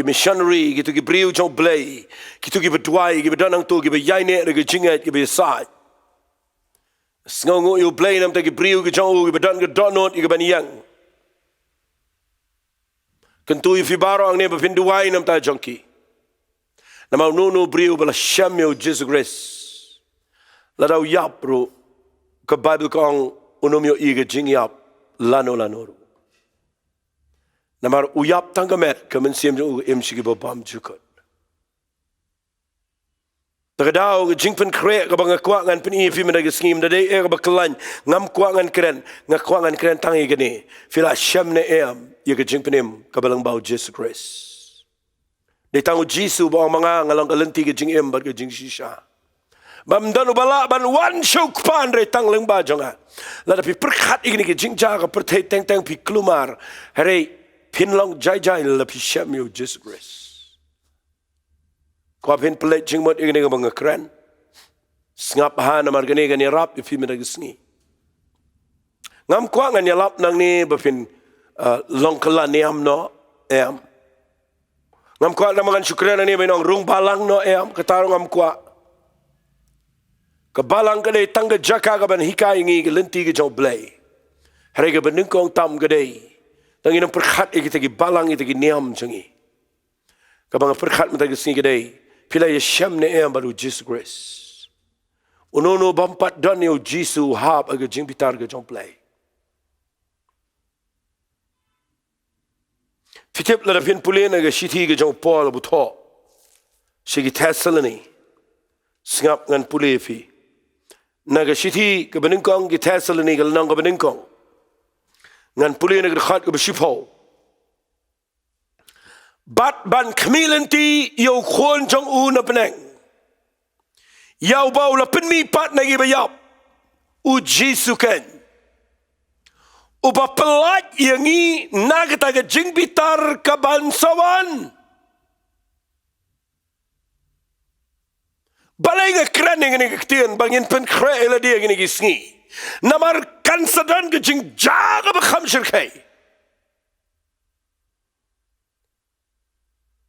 A: missionary gitu kibriu jong blay gitu kiba duai kiba danang tu kiba yaine na jingat kiba sai Sngi you blay na kamta kibriu jong kiba dan donot kiba niyang kentu fi baro ang ne ba finduai na kamta jongki na mau no briu bala shamyo Jesus Christ la daw yap ro ka Bible kong unomyo iga jingyap lano Namar uyap tanggamet kemen siam jo MC ki bam jukot. Tagadaw jingpen kre ka bang kwaangan pen ifi mendag scheme da dei e ka baklan ngam kwaangan kren tangi gani fila shamne em ye ka jingpenem ka balang bau Jesus Christ. Dei tangu Jesu ba mga ngalang kalenti ka jing em ba ka jing shisha. Bam dan ubala ban wan shuk pan re tang leng ba jonga. La pi perkhat igni ka jingja ka perthai teng pi klumar. Hare Pinlong jai la pi syam yo Jesus Christ. Kwa pin pelet jingmot igni ka mga kren. Sngap ha na margani ka ni rap ifi medag sngi. Ngam kwa nga nyalap nang ni bapin long kala ni am no em. Ngam kwa na mga syukran ni binong rung balang no em katarong ngam kwa. Kabalang ka day tangga jaka ka ban hikay ngi ka lenti ka jong blay. Hari ka ban ningkong tam ka day. Tangin ang perkhat itagi balang itagi niam jangi. Kabang perkhat matagi singi kadai. Pila ya syam ne em baru Jesus Christ. Unono bampat dan yo Jesu hab aga jing bitar ga jong play. Fitip la pin pulen aga shiti ga jong Paul butho. Sigi Thessalony. Singap ngan pulefi. Naga shiti ka beningkong gi Thessalony ga nang ga beningkong. Ngan puli na khat ko besipo bat ban kmilanti yo khon jong u na peneng yaw baw la penmi pat na gibayap u Jesu ken u ba pelat yangi nagata ga jingbitar ka bansawan balay nga krening ni ktian bangin pen kre ela dia ni gisngi namar kansadan ke jing jaga bakham shirkai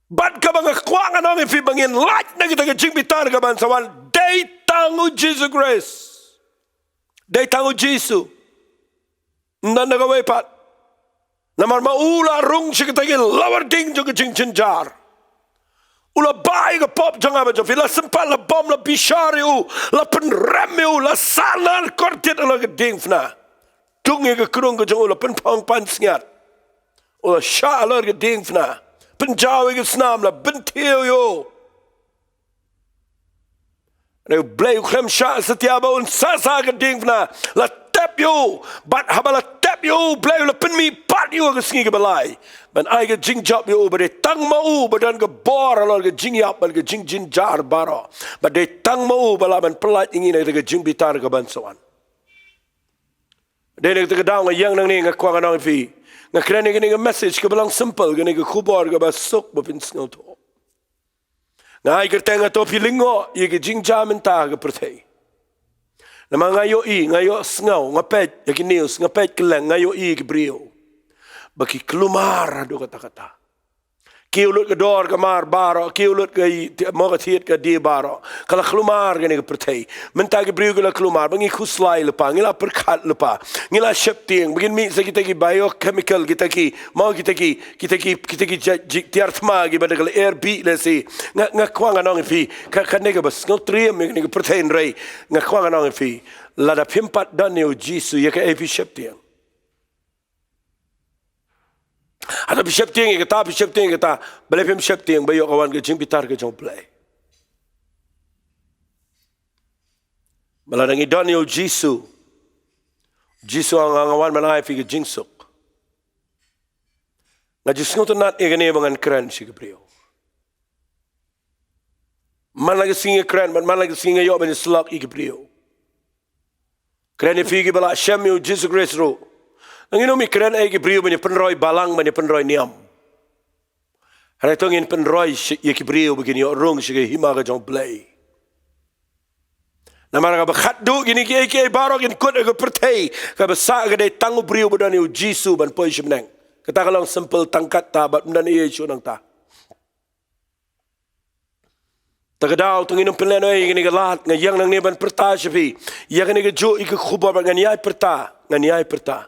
A: bad ka bang kwang anong ifi bangin light na kita ke jing bitar ka bansawan day tangu Jesus Christ day tangu Jesu nan nagaway pat namar maula rung shikitagin lower ding jo ke jing chinjar ula bai ka pop janga ba jofi la sempat la bom la bishari u la penrem u la salar kortet la geding fna tunge ke krung ke jong la pen pang pan sngat ula sha la geding fna penjawe ke snam la bentiu yo ne blay krem sha setiaba un sasa geding fna la tap yo bat habala tap yo blay la pen mi pat yo ke sngi ke balai ban ai ke jing job yo bade tang mau badan ke bor alor ke jing yap bal ke jing jin jar baro bade tang mau bala ban pelat ingin ai ke jing bitar ke ban sawan Dene ke daw nga yang nang ni nga kwa nang fi. Nga kren ni nga message ke belang simple ke nga khubor ke ba sok ba pin sngew to. Nga ai ke tenga to Phi Lyngngoh ye ke Jingjia menta ke perthei. Na ngayo sngew nga pet ye ke news nga pet keleng ngayo ke brio. Baki kelumar do kata-kata. Kiulut ke dor ke mar baro, kiulut ke mogathiet ke di baro. Kala kelumar ke ni ke perthei. Menta ke brio ke la kelumar, bangi khuslai lepa, ngila perkat lepa, ngila shepting, begin mi sa kita ki biochemical kita ki, mau kita ki tiarthma ki badal air beat le si, nga kwang anong fi, ka ne ke bas nutriem ni ke perthei rei, nga kwang anong fi, lada pimpat dan ni jisu ye ke epi shepting. Hato Phi Sngew kata bale pem shepting bayo kawan ke jing pitar ke jong play. Malanang idon yo Jisu ang awan manai fi ke jingsuk. Nga jisngo to nat egane bangan kren si Gabriel. Man lagi singa kren, man lagi singa yo ben slak i Gabriel. Kren fi ke bala shem yo Jisu Christ ro. Ang ino mi kren ay Gabriel banya penroy balang banya penroy niam. Hari tu ngin penroy ye Gabriel begini rong sige hima ka jong play. Namara ka bakhat do gini ki baro gin kut ka perthei ka basa ka dai tangu Gabriel badan yo Jisu ban poi shimneng. Kata kalau simple tangkat ta bat mendan Yesu nang ta. Tagadaw tung inong peleno ay gini ka lahat ngayang nang niban perta siya iya gini ka jo ika khubor nganiyay perta.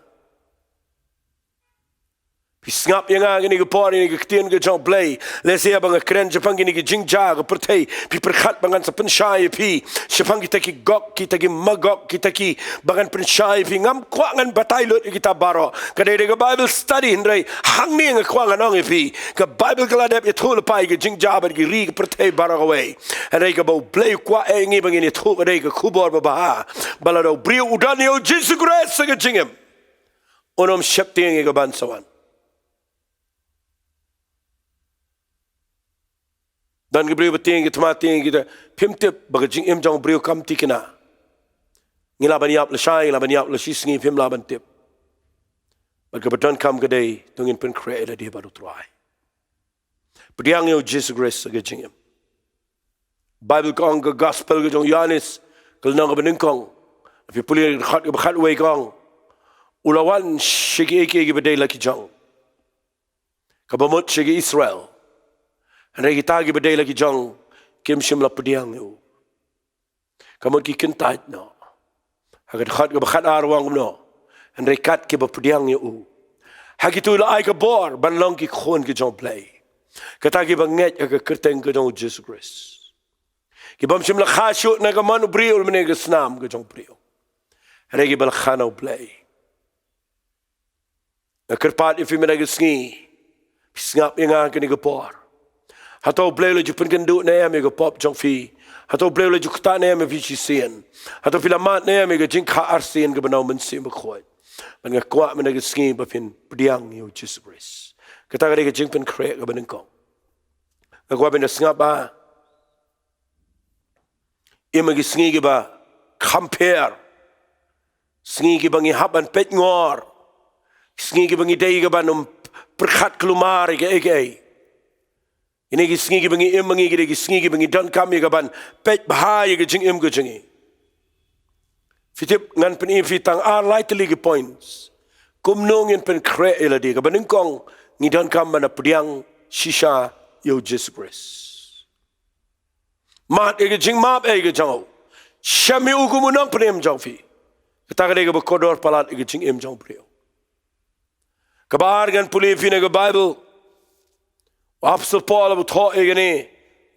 A: Pisngap yang gini ke por ini ke tien ke jong play lesi abang keren Jepang gini ke Jingjia ke perthei pi perkhat bangan sa pensyai pi Jepang kita ki gok kita ki magok kita ki bangan pensyai pi ngam kwangan batay lut kita baro kadai ke Bible study hindai hang ni ng kwangan ong pi ke Bible keladap itu lepai ke Jingjia ber ki ri ke perthei baro away hindai ke bau play kwa ngi bangini tu kadai ke khubor babaha balado brio udan yo Jesus Christ ke jingem onom shepting ke bansawan. Dan Gabriel beting kita mati kita pimtip bagajing jong Gabriel kam tikina. Ngilaban yap lesai ngilaban yap lesisngi pim laban tip. Bagabatan kam kedai tungin pen create dia baru try. Pediang yo Jesus Christ bagajing Bible kong ke gospel ke jong Yohanes kelnang ke beningkong. Tapi puli khat way kong. Ulawan shigi eke bedai laki jong. Kabamut shigi Israel. Hari kita lagi berdaya lagi jong kim shimla pediang yo. Kamu ki kentat no. Hagat khat ke bakhat arwang no. Hari kat ke pediang yo. Hagi tu la ai ke bor ban long ki khon ke jong play. Kata ki banget ke kerteng ke jong Jesus Christ. Ki bam shimla khashu na ke manu brio mene ke snam ke jong brio. Hari ki bal khano play. Na kerpat ifi mena ke sngi. Pisngap yang ke ni ke bor. Hato play lo jupen kendu na yam ke pop jong fi. Hato play lo jukta na yam fi chisian. Hato filamat na yam ke jingkha arsian ke banau mensi mekhoy. Man nga kwa man ke skin ba pin pediang yo Jesus Christ. Kata ka ke jingpen krek ke benengkong. Ngwa ben snga ba. Ima ke sngi ke ba compare. Sngi ke bangi haban pet ngor. Sngi ke bangi dai ke banum perkhat kelumar ke. Ini ki sngi bangi bangi ki sngi bangi dan kami kaban pet bahaya ke jing ke jingi. Fitip ngan pen fitang lightly ke points. Kumnong pen kre eladi ka benengkong ni dan kam mana pediang shisha yo Jesus Christ. Mat ke jing map ke jango. Shami ukumunang prem jang fi. Kata ke bekodor palat ke jing jang prio. Kabar gan puli fi ke Bible Apostol Paul abu tho egani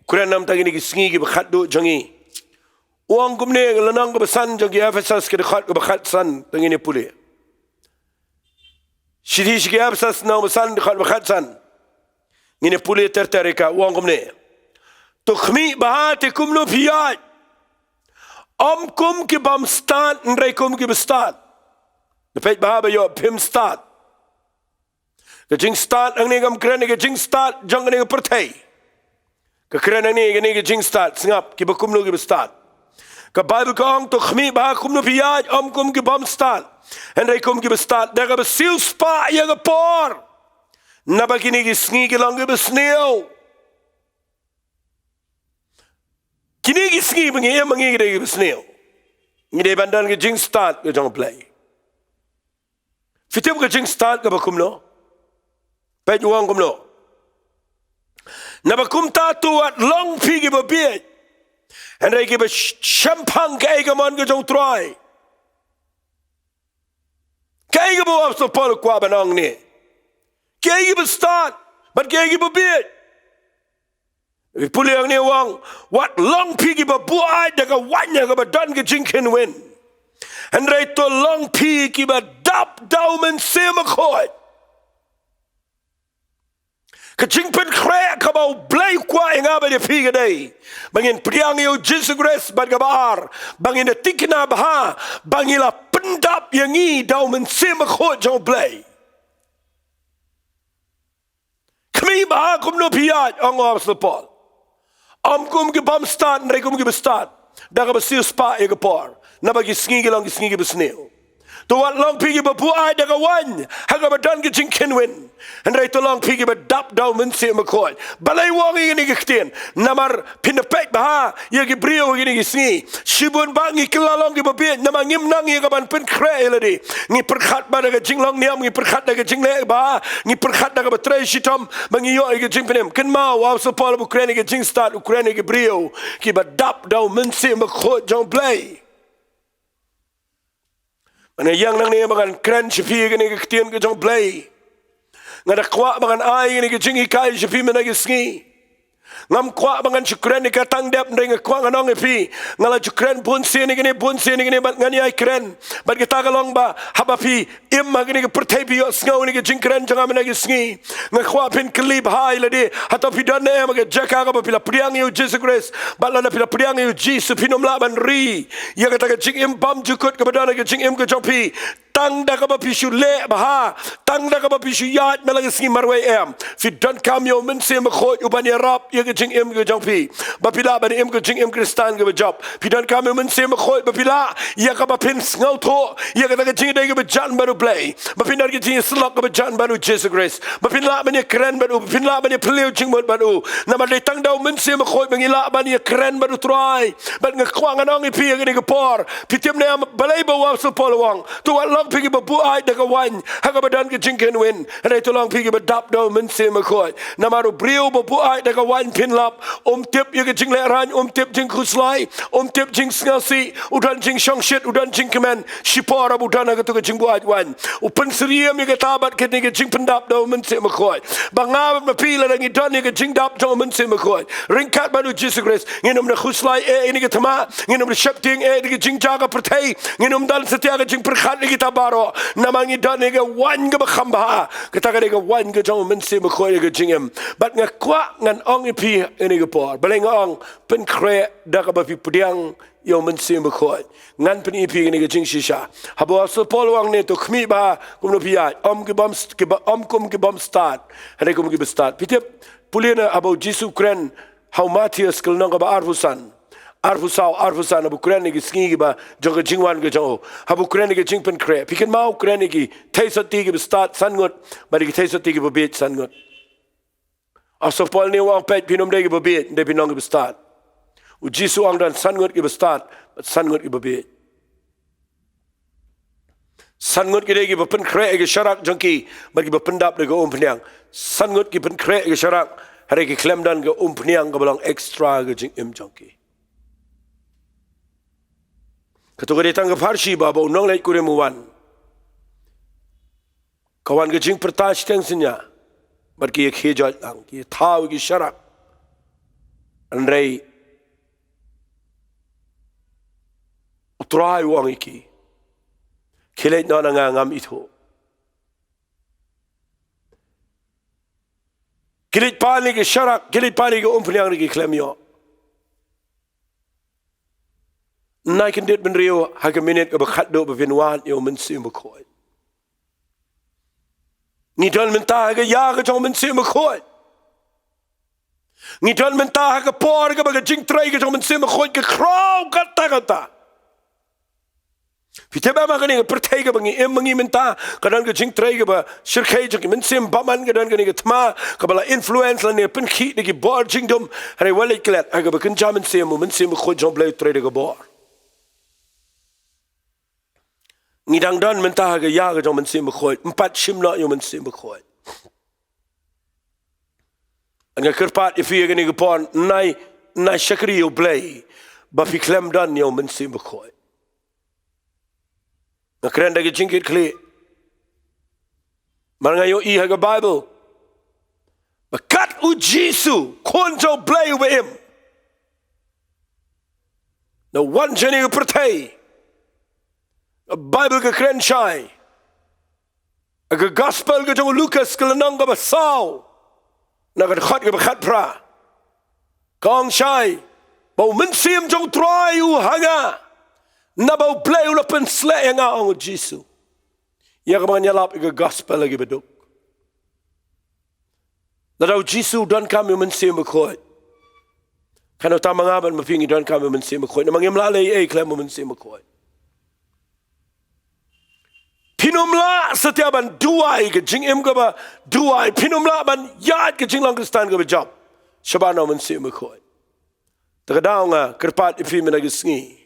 A: Quran nam tagini ki sngi ki bakhat do jangi uang kumne lanang ko basan jangi Ephesus ke khat ko bakhat san tangini puli shidi shi Ephesus na basan khat bakhat san ngine puli terterika uang kumne tukhmi bahate kumno phiyat kum ki bam start ndrai kum ki start the page bahaba yo pim start ke jing start ang nigam kren ke jing start jang ni perthei ke kren ang ni ke jing start singap ki bakum lo ki start Ke Bible kong to khmi ba kum no piyaj kum ke bom start. En rei kum ke bestat. Daar hebben ziel spa je gepor. Na begin ik Sngi ke lang ke Sngew. Kini ke Sngi mangi ke Sngew. Ni de bandan ke jing start ke jong play. Fitem ke jing start ke bakum no. Pet uang kum no. Na bakum ta tuat long pi ke babiet. En rei ke champagne ke egeman ke jong troy. Ke ke bo apso pol kwa banang ni. Ke ke start, but ke ke babiet. We puliang ni uang wat long pi ke babuai de ke wanya ke badan ke jing ken win. En rei to long pi ke badap daumen semakot. Kecing pen krek kabau blai kwa inga ba de pi gede bangin priang yo Jesus grace bad gabar bangin de tikna bah bangila pendap yangi dau men sem khot jong blai kmi ba kum no piat ong sepol kum ke bam stat re kum ke bestat da ga besil spa e gepor na bagi Sngi lang Sngi besneu to wat long pi ke bapu ai da ga wan ha ga badan ke jing kenwin en rei to long pi ke badap dau men se makoi balai wong ini ke ktien namar pinapek bah ye ke brio ini ke Sngi shibun bangi kelalong ke babi nama ngim nang ye ka ban pen kre eladi ngi perkhat ba da ga jing long niam ngi perkhat da ga jing le ba ngi perkhat da ga batrai shitom bangi yo ke jing penem ken ma wa so pol Ukraine ke jing start Ukraine ke brio ke badap dau men se makoi jong play mana yang nang ni makan kren shifi ke ni ke ktien ke jong play ngada kwa makan ai ni ke jingi kai shifi mana ke Sngi ngam kwa bangan Ukraine ni katang dep ndeng kwa nganong epi ngala Ukraine bun se ni bat ngani ai kren bat kita kalong ba haba pi im ma ni ke pertai pi Sngew ni ke jing kren janga mana ke Sngi ngakwa pin klip hai ladi Hato Phi dan ne ma ke jaka ka pila priang yu Jesus grace bala na pila priang yu Jesus pinom la ban ri ya kata ke jing im bam jukut ke badana ke jing im ke jopi tang da ka ba pi shu le ba tang da ka ba pi shu yat mala ke Sngi marway em fi don kam yo men se ma khot u ban yarap ye ke jing im ke jong pi ba pila ban im ke jing im kristan ke job fi don kam yo men se ma khot ba pila ya ka ba pin Sngew tho ya ka jing de ke jan baru play ba pin ke jing slok ke jan baru Jesus grace ba pin la ban ye kren baru pin la ban ye pleu jing mod baru na ba de tang dau men se ma khot bangila ban ye kren baru try ban ngakwang anong pi ke ke por pitem ne balai ba wa so polwang to pigi ba bu ai daga wan haga badan ke jingken win re to long pigi ba dap do men se ma khoi na maru brio ba bu ai daga wan pin lap tip ye ke jing le ran tip jing khuslai tip jing snasi udan jing shong shit udan jing kemen shipora udan ga to ke jing bu ai wan pen sriam ye ke tabat ke ni ke jing pendap do men se ma khoi banga ma pila ngi don ye ke jing dap do men se ma khoi ringkat ba do Jesus grace nginom na khuslai e ni ke tama nginom na shapting e ni ke jing jaga pertai nginom dal setia ke jing perkhat ni kita baro namangi dan ke wan ke bakhamba kita ke wan ke jong men se ma khoi ke jingem bat nga kwa ngan ong pi ni ke por baleng ong pen kre da ka ba pi pudiang yo men se ma khoi ngan pen pi ni ke jing shisha habo so polwang ne to khmi ba kum no pia kum ke bom start hare kum ke start pitep pulina abo jisu kren how Matthias kel nang ba arfusan abu Ukraine ki Sngi ba joga jingwan ke jo abu Ukraine ki jingpen kre piken ma Ukraine ki taisati ki start sangot ba ki taisati ki bobet sangot aso pol ni wang pet pinom de ki bobet de pinong ki start u jisu ang dan sangot ki start sangot ki bobet sangot ki de ki pen kre ki sharak jongki ba ki pendap de ko pnyang sangot ki pen kre ki sharak hare ki klem dan ke pnyang ka balang extra ke jing im jongki ketua datang ke Farsi baba unang lait kure muwan kawan ke jing pertaj teng senya barki ek hejat lang ki thau ki sharak andrei utrai wang iki khilait na ngam itho kilit pani ke sharak kilit pani ke umpnyang ki klemyo naikin dit ben rio haga minute ke bakhat do be vinwan yo men sim khoi ni don men ta haga ya ga jong men sim khoi Ngidan mentah ke por ke baga jing trai ke jong mensim khoi ke kraw kata. Kita ba magani ke pertai ke bangi mangi mentah kadan ke jing trai ke ba shirkai jong mensim baman kadan ke ni ke thma ke bala influence la ne pen khi ni ke bor jing dom hare wale klet aga ba kan jaman mensim khoi jong blai trai ke bor. Ngidang dan mentah ke ya ke jong mensim khoi 4 shimna yo mensim khoi. Anga kerpat ifi ke ni ke pon nai shakri yo blai ba fi klem dan yo mensim khoi. NONGKREN dagi jingkit kli. Maranga yo i haga Bible. Bakat u Jisu konjo blay with him. The one jeni u pertai. The Bible ke kren chai. Aga gospel ke jong Lucas ke lenang ke basau. Naga khot ke bakat pra. Kong chai. Bau mensim jong troi u hanga. Nabau play ula pen slay nga ang Jisu. Ya ka mga nyalap ika gospel lagi beduk. Nadaw Jisu dan kami mensim khoi. Kano ta mga ban mapingi dan kami mensim khoi. Na mangim lalay klem mensim khoi. Pinumla setiaban duai ke jing im ka ba duai pinumla ban yad ke jing lang kristan ka ba job. Shabana mensim khoi. Tagadaw nga kerpat ifi menagi Sngi.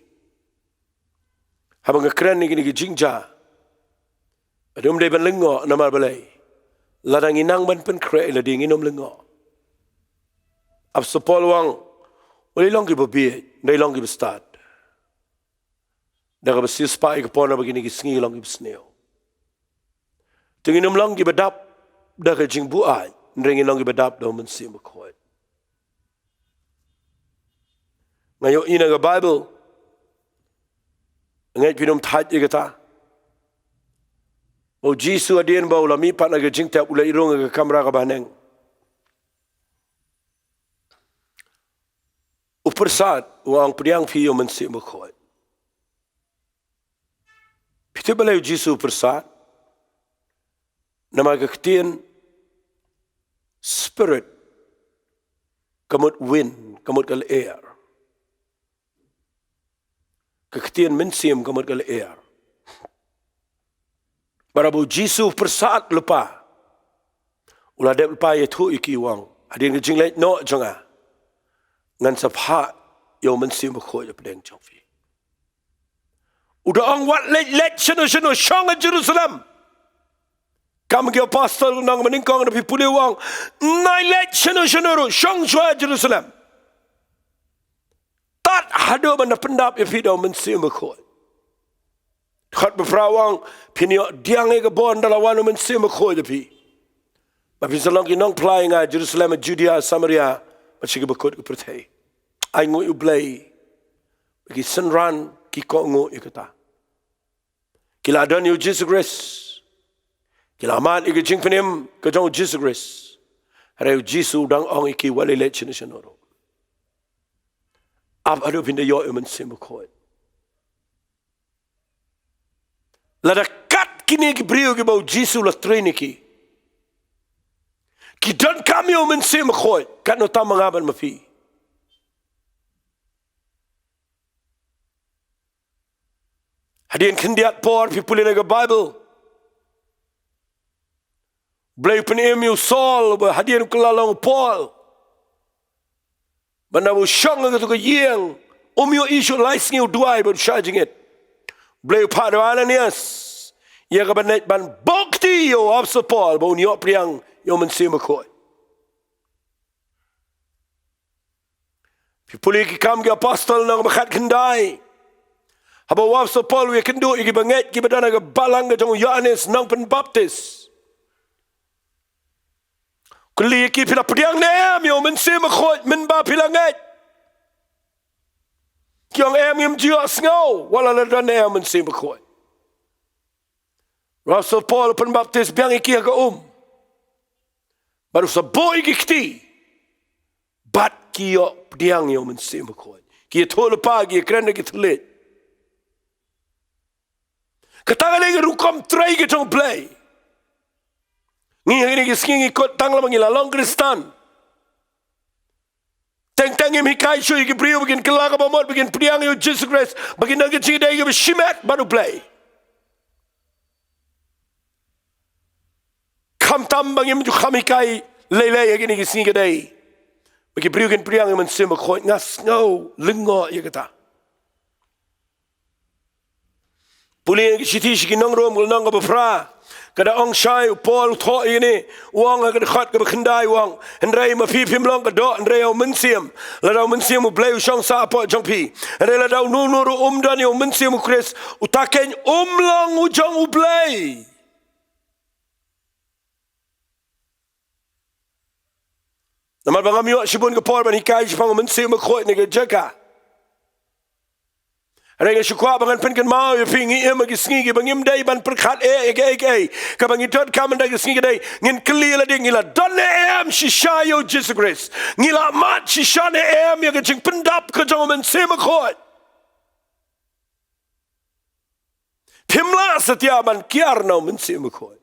A: Habang keren ni kini Jingjia, adum day ban Lyngngoh namar balay, ladang inang ban pen kre lading inom Lyngngoh. Ab sepol wang, wali long kiba biye, day long kiba start. Daga ba sispai ke pona begini Sngi long kiba Sngew. Tingin long kiba dap, daga jing buai, ringin long kiba dap daw mensim khoi. Ngayon ina ga Bible. Ngai pinum thaj ikata. O Jisu adien ba ulami pat naga jingta ulai irong ga kamera ka baneng. Upersat uang priang fi yo mensim khoi. Pite balai Jisu upersat. Nama ka ktien spirit kamut wind kamut kal air. Keketian mensim kamut kal air. Barabu Jisu persat lupa. Ulah dep lupa ye thu iki wang. Adin ke jinglek no jonga. Ngan sapha yo mensim khoi pedeng chongfi. Udah ang wat let shano shong Jerusalem. Kam ke apostol nang meningkong na pipuli wang. Nai let shano shong shwa Jerusalem. Tat hado mana pendap ifidaw mensim khoi. Khat befrawang pinyo diang ke bon dalawan mensim khoi depi. Mapin salong kinong play nga Jerusalem, Judea, Samaria, masih bekut ke pertai. Ai ngoi ublay. Bagi senran ki ko ngo ikata. Kila adan yu Jesus Christ. Kila amat iki jing penim ke jong Jesus Christ. Hari Jisu dang ong iki wali let chinoro. Ab adu pinda yo mensim khoi. Lada kat kini ki brio ki bau Jisu la triniki. Ki dan kami mensim khoi. Kat no tam ngaban mafi. Hadian kendiat por pi pulin ga Bible. Blay penim yu Saul hadian kelalong Paul. Banda bu shong nga tu ka yeng yo isu lai Sngew duai bu charging it. Blay pa do Ananias. Ya ka ban ban bokti yo apso Paul bu yo priang yo mensim khoi. Pipuli ki kam ki apostol nang bakat kendai. Haba apso Paul we kendu iki banget ki badana ga balang ga jong Yohanes nang pen baptis. Kuli ki pila priang nem yo mensim khoi men ba pila nget. Kiong em jia Sngew wala la dan em mensim khoi. Rasul Paul pen baptis biang iki ga baru sa boy ki kti. Bat ki yo diang yo mensim khoi. Ki thol pagi kren ki thlet. Katangan lagi rukom try ke jong play. Ni hari ni Sngi kot tang la mangila long kristan. teng im hikai shui ke priu begin kelak abamot begin priang yo Jesus Christ begin nang kecing dai ke shimat baru play kam tam bangim ju khamikai lele begin ke sing ke dai begin priu begin priang man sim khoi ngas ngau Lyngngoh ye kata puli ke siti shi nang rom nang ka bafra kada ong shai Paul tho ini wang ka khat ka khandai wang hendrai ma phi phim long ka do hendrai au mun siam la dau mun siam blai shong sa po jong phi hendrai la dau nu ru dan yo mun siam Chris utaken long u jong u blai namal bangam yo shibun ka por ban hikai shpang mun siam khoi ne ka jaka Rega syukwa bangan penken mau ya pingi em agi sngi bangim dai ban perkhat ka bangi tot kam dai sngi dai ngin kli la ding ila don em shisha yo Jesus Christ ngila mat shisha ne em ya jing pendap ka jong men sema khot pimla setia ban kiar no men sema khot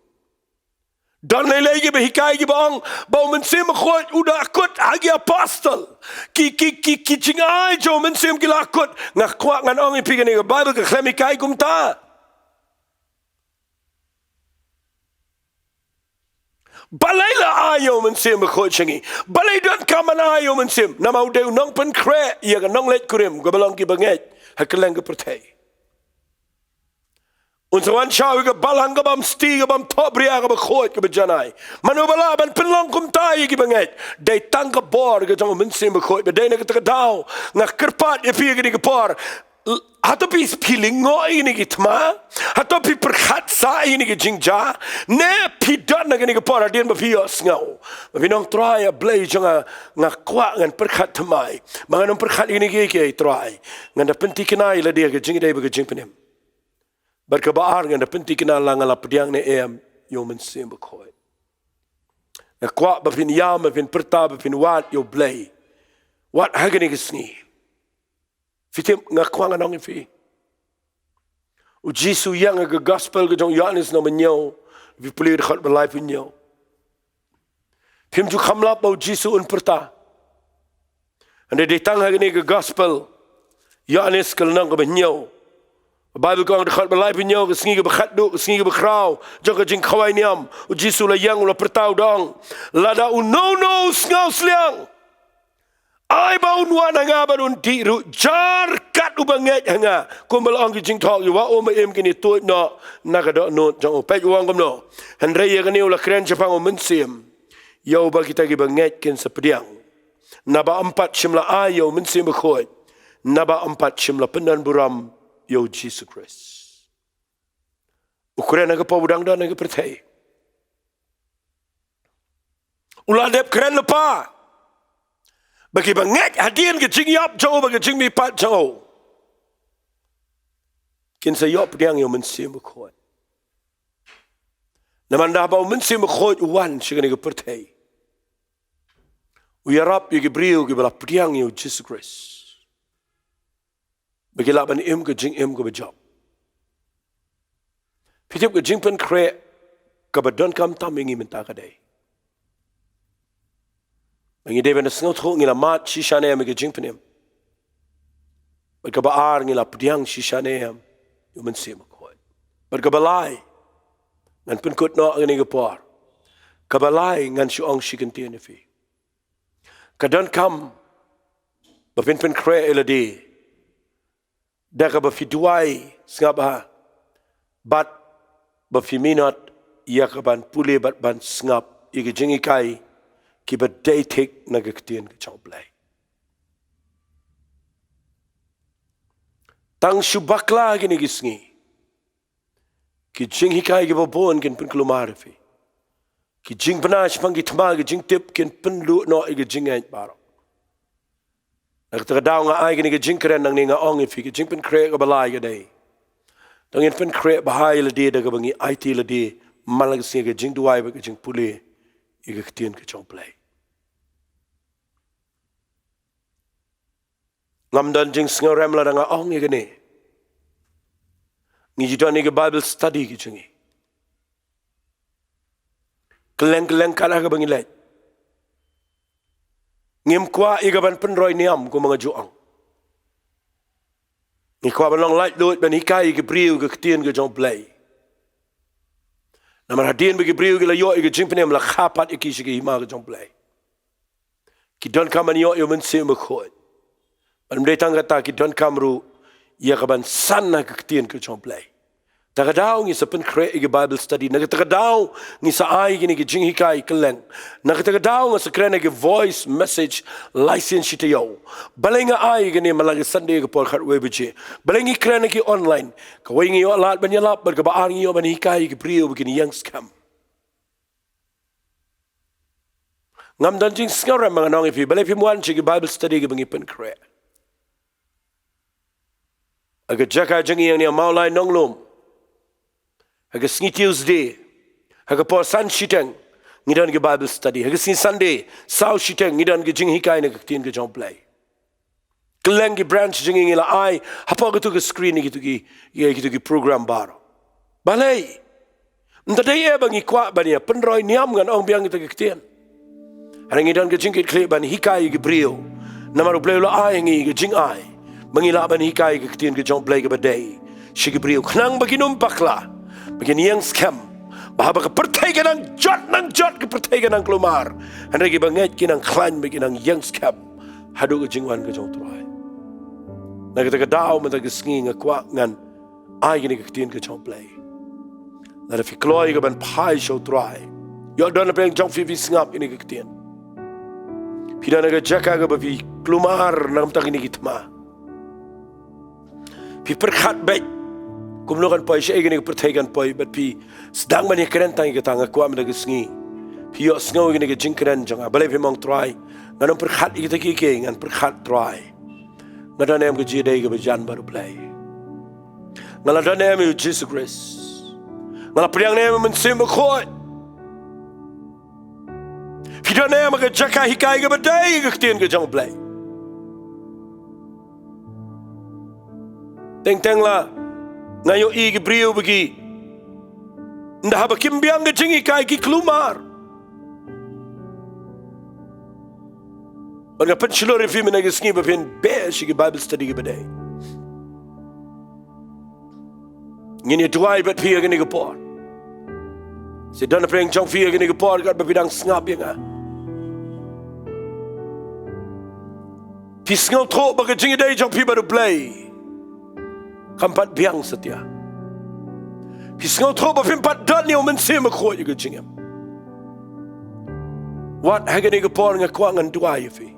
A: dan lagi berhikai ke bang bau mensim khot udah akut agi apostle ki jingai jo mensim ki lakut ngak kwak ngan ong pi ke Bible ke klemikai kum ta balai la ayo mensim khot chingi balai dan kaman ayo mensim nama udeu nong pen kre ya ke nong let kurim go belong ki banget hakeleng ke pertai Unsawan shawi ke balang ke bam sti ke bam top ria ke khot ke bejanai manu bala ban penlong kum tai ke banget dai tang ke bor ke jong men sim khot be dai ne ke dau ngak kerpat ye pi ke por Hato Phi Sngew ini gitma Hato Phi perkhat sa ini ke Jingjia ne pi dan ke ni ke por dien ba Phi Sngew ba nong try a blay jonga ngak kwa ngan perkhat tmai mangan perkhat ini ke try ngan da penti kenai la dia ke jing dai ba ke jing penem berkebaar dengan penting kenal langala pediang ne em yo men sim khoi na kwa ba fin yam ba fin perta ba fin wat yo blay wat hagani gisni fitim nga kwa nga nong fi u jisu yang ga gospel ga jong Yohanes no menyo vi plir khat ba life nyo pim ju khamla ba jisu un perta ande de tang hagani ga gospel Yohanes kal nang ga menyo Bible kong dekat belai pinyo ke Sngi ke bekhat do ke Sngi ke bekrau jong jing khawai niam u jisu la yang la pertau dong lada u no Sngew sliang ai ba un wan nga ba un ti ru jar kat u banget nga ko belong ke jing thok yu wa o ma em ke ni tu no na ka do no jong pe wang kom no han re ye ke ni la kren chapang o men sim yo ba kita ke banget ken sepediang na ba 4 shimla ayo men sim khoi na ba 4 shimla penan buram yo Jesus Christ. Ukuran naga pawudang dan naga pertai. Uladep keren lepa. Bagi banget hadian ke jing yap jauh bagi jing mi pat jauh. Kin sa yop diang yo mensim khot. Naman dah bau mensim khot wan siga naga pertai. Uyarap yo gibriu gibala diang yo Jesus Christ. Bagi laban em ke jing em ke bejap. Pitip ke jing pen kre ke badan kam tam ingi minta kadai. Bagi dewan Sngew thok ngila mat shishane em ke jing penem. Bagi baar ngila pediang shishane em yu mensim khoi. Bagi balai ngan pen kut no ngini ke por. Kabalai ngan shuang shikan tiene fi. Kadan kam bapin pen kre eladi. Daka ba fiduai ngaba bat ba fiminat ya kaban pule bat ban ngap igi jingi kai ki ba day take nagatien ke choblai tang shubakla gini gisngi ki jingi kai ge ba bon ken pun klumar fi ki jing banash pangi thma ge jing tip ken pun lu no igi jingai baro Nagtagadaw nga ay gini jing kren nang nga ong ifi jing pen kre ka balay ka day. Tangin pen kre bahay la di daga bangi IT la di malag siya ka jing duway ba ka jing puli ikaktiyan ka chong play. Ngamdan jing Sngew rem la nga ong i gani. Ngi jidon ni ka Bible study ki jingi. Keleng ka ka bangi lay. ngim kwa igaban penroi niam ko mga juang ni kwa balong light load ban hikai ke briu ke tien ke jong play na mar hadien be ke briu ke la yo ke jing penem la khapat ke shi ke hima ke jong play ki don kaman yo men se me khoi ban mde tang kata ki don kamru ya kaban sanna ke tien ke jong play Tagadao ngi sa pen kre Bible study. Nagtagadao ngi sa ay gini ki jinghikai keleng. Nagtagadao nga sa kre ngi voice message license shita yo. Balinga ay gini malagi Sunday ka por khatwe bije. Balingi kre ngi online. Kawai ngi yo alat banyalap berkabaan ngi yo banhikai ki priyo begini yang scam. Ngam dan jing skara mga nong ipi. Balay pimuan siya ki Bible study ki bangi pen kre. Agad jaka jangi yang niya maulay nong lom. Haga Sngi Tuesday, haga por San Shiteng, ngidan ke Bible study. Haga Sngi Sunday, Sao Shiteng, ngidan ke jing hikai na kaktiin ke jong play. Keleng ke branch jing ngila ay, hapa gitu ke screen gitu ki program baru. Balay, ntaday e bangi kwa bania penroy niam ngan ong biang kita kaktiin. Ada ngidan ke jing kit ban hikai ke brio, namaru play la ay ngi ke jing ay, mangila ban hikai ke kaktiin ke jong play ke badai. Shiki brio khnang baginum pakla. Begini yang scam. Bahawa kepertaikan ang jot ke pertaikan ang kelumar. Anda kita banget kinang klan begini ang yang scam. Hadu ke jingwan ke jong tuai. Na kita kedau mata ke Sngi ngakwa ngan ay gini ketiin ke jong play. Nada fi kloi ke ban pai show tuai. Yo don apa yang jong fi ngap ini ke ketiin. Pida na ke jaka ke bafi kelumar nam tak ini kitma. Pi perkhat baik. Kumlokan poi siya gini pertaikan poi but pi sedang mani keren tang kita ngakwa menda ke Sngi pi yo Sngew gini ke jing keren jang balai pi mong try nganong perkhat kita kike ngan perkhat try ngadan em ke jidai ke bejan baru play ngaladan em Jesus Christ ngalap priang em mensim khoi pi dan em ke jaka hikai ke badai ke tien ke jang play teng lah ngayo igi brio bagi ndah bakim biang ke jingi kai ki klumar Anga penchilo refi mena ke Sngi bapin be shi Bible study ke badai ngini tuai bat pia ke ni ke por si dona preng chong fia ke ni ke por kat bapidang ngap ya nga Phi Sngew tro ba ke jingi dai chong pi baru play kampat biang setia. Phi Sngew tro ba pimpat dan ni omen se makho juga jingam. Wat hagani ke por nga kwangan tuai fi.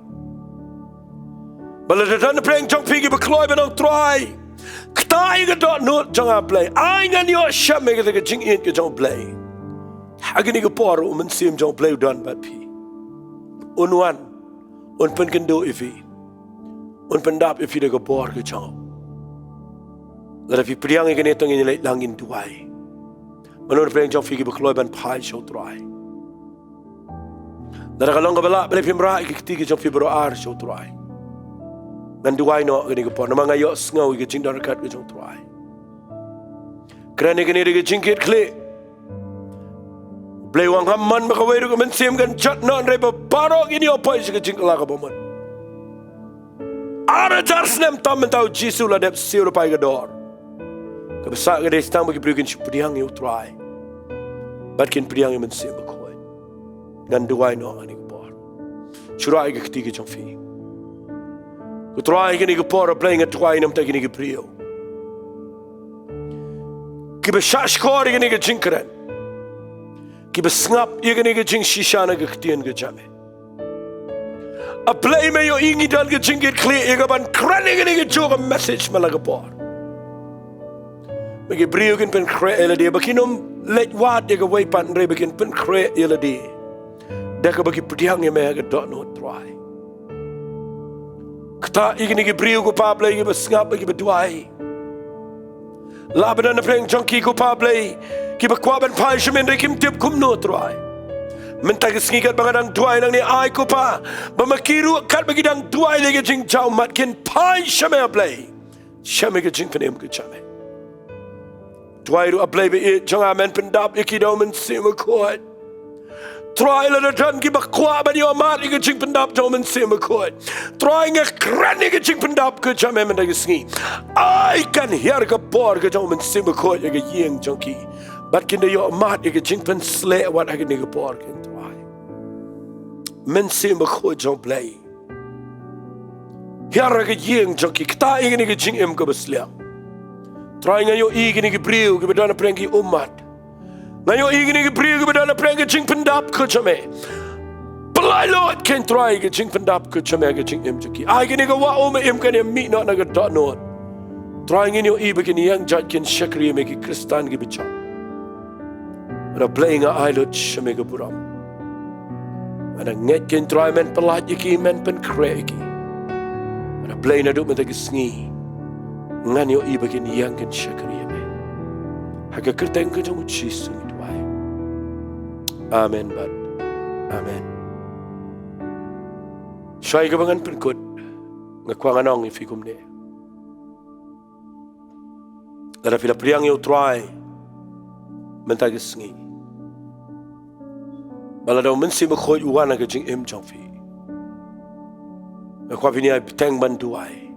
A: Bala dan preng jong pigi be kloi benong try. Ktai ke dot not jong a play. Ai ngan yo sham me ke jing in ke jong play. Hagani ke por omen se jong play dan bat pi. Unwan un pen kendo ifi. Un pendap ifi de ke por ke jong. Lada fi priang ikan etong ini lait langin tuai. Menurut priang jauh fikir berkeluar ban pai show tuai. Lada kalau nggak belak beli pemra ikan ketiga jauh fikir beroar show tuai. Dan tuai no ikan ikut pon. Nama ngayok Sngew ikan jing darkat ikan tuai. Kerana ikan ini ikan jingkit klik. Beli wang hamman berkawai ikan mensim kan jat non reba barok ini apa ikan jing kelak apa man. Ada jar senem tam mentau jisu ladap siur pai gedor. Kebesak ke destang bagi berikan P.R.DIENGDOH yang try. Batkin P.R.DIENGDOH yang mensih berkuat. Dan dua ini orang ini kepor. Curai ke ketiga jong fi. Kutrai ke ni kepor, apply ngat tuai nam tak ini ke P.R.DIENGDOH. Kebesak skor ke ni ke jing keren. Kebesngap ke ni ke jing shisha na ke ketien ke jame. Apply me yo ingi dan ke jing ke clear ke ban keren ke ni ke juga message malah kepor. Bagi brio kan pen kre eladi bakinom let wat dia ke waipan re bakin pen kre eladi dah ke bagi P.R.DIENGDOH yang meh ke dot no try kata igni ke brio ko pable ke besngap bagi beduai labadan preng jongki ko pable ke bakwaban pai shemen re kim tip kum no try mentag Sngi kat bangadang tuai nang ni ai ko pa bamakiru kat bagi dang tuai lagi jing jauh matkin pai shemen play shemen ke jing penem ke chame tuai ru apply be jong amen pendap ikido men sima kuat try la dan ki bakwa ba yo mat ki jing pendap jo men se me ko try nge kran ki jing pendap ke jam men da sngi I can hear ka por ke jo men se me ko ye ke yeng jonki but kin yo mat ki jing pen sle wat ha ke ni ka por ken try men se me ko jo play here ke yeng jonki kta ni ke jing em ka besliam try nga yo I ni ke priu ke bedana prengi umat ngayon igini ki priyo ki badana preng ki jing pendap ko chame Palai lot ken try ki jing pendap ko chame ki jing em jaki ai gini ka wa ome em kan em mi no na ka dot not try ngin yo ibe kin yang jat ken shakri me ki kristan ki bicha ra playing a ai lot chame ka puram ana nget ken try men palat ki men pen kre ki ana play na do me ta ki sngi ngan yo ibe kin yang ken shakri me ha ka kerteng ka jong chisu Amen, but Amen. Shai ka bangan penkut ngakwang anong ifikum ne. Dara pila priang yo try mentagi sngi. Bala daw mensi makhoy uwana ka jing em jong fi. Ngakwa pini ay piteng banduay.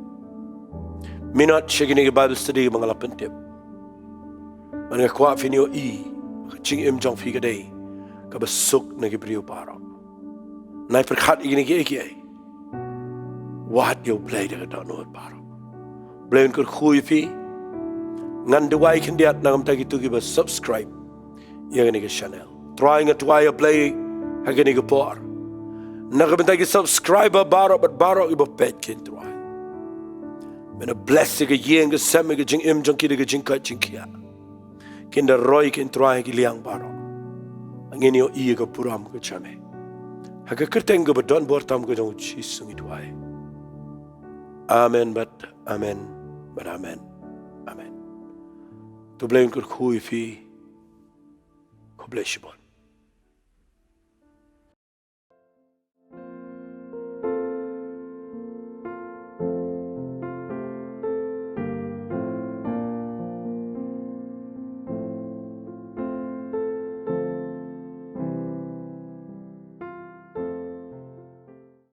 A: Minot shagini ka Bible study mga lapentip. Ngakwa pini yo jing em jong fi ka day. Kabasuk na gibriyo parang nai perkhat igini ki ai what you play da download parang blain kur khui fi ngan duai kin diat nangam ta gitu giba subscribe yang ni ke channel trying to why play hagani ke por nagam ta gi subscriber baro but baro giba pet kin try mena bless ge yeng ge sam ge jing im jong ki ge jing ka jingjia kin da roy kin try gi liang baro ngin yo iya ka puram ka chame haka kerteng ka badon bortam ka jong chi sungi tuai amen but amen amen to blame kur khui fi ko bless you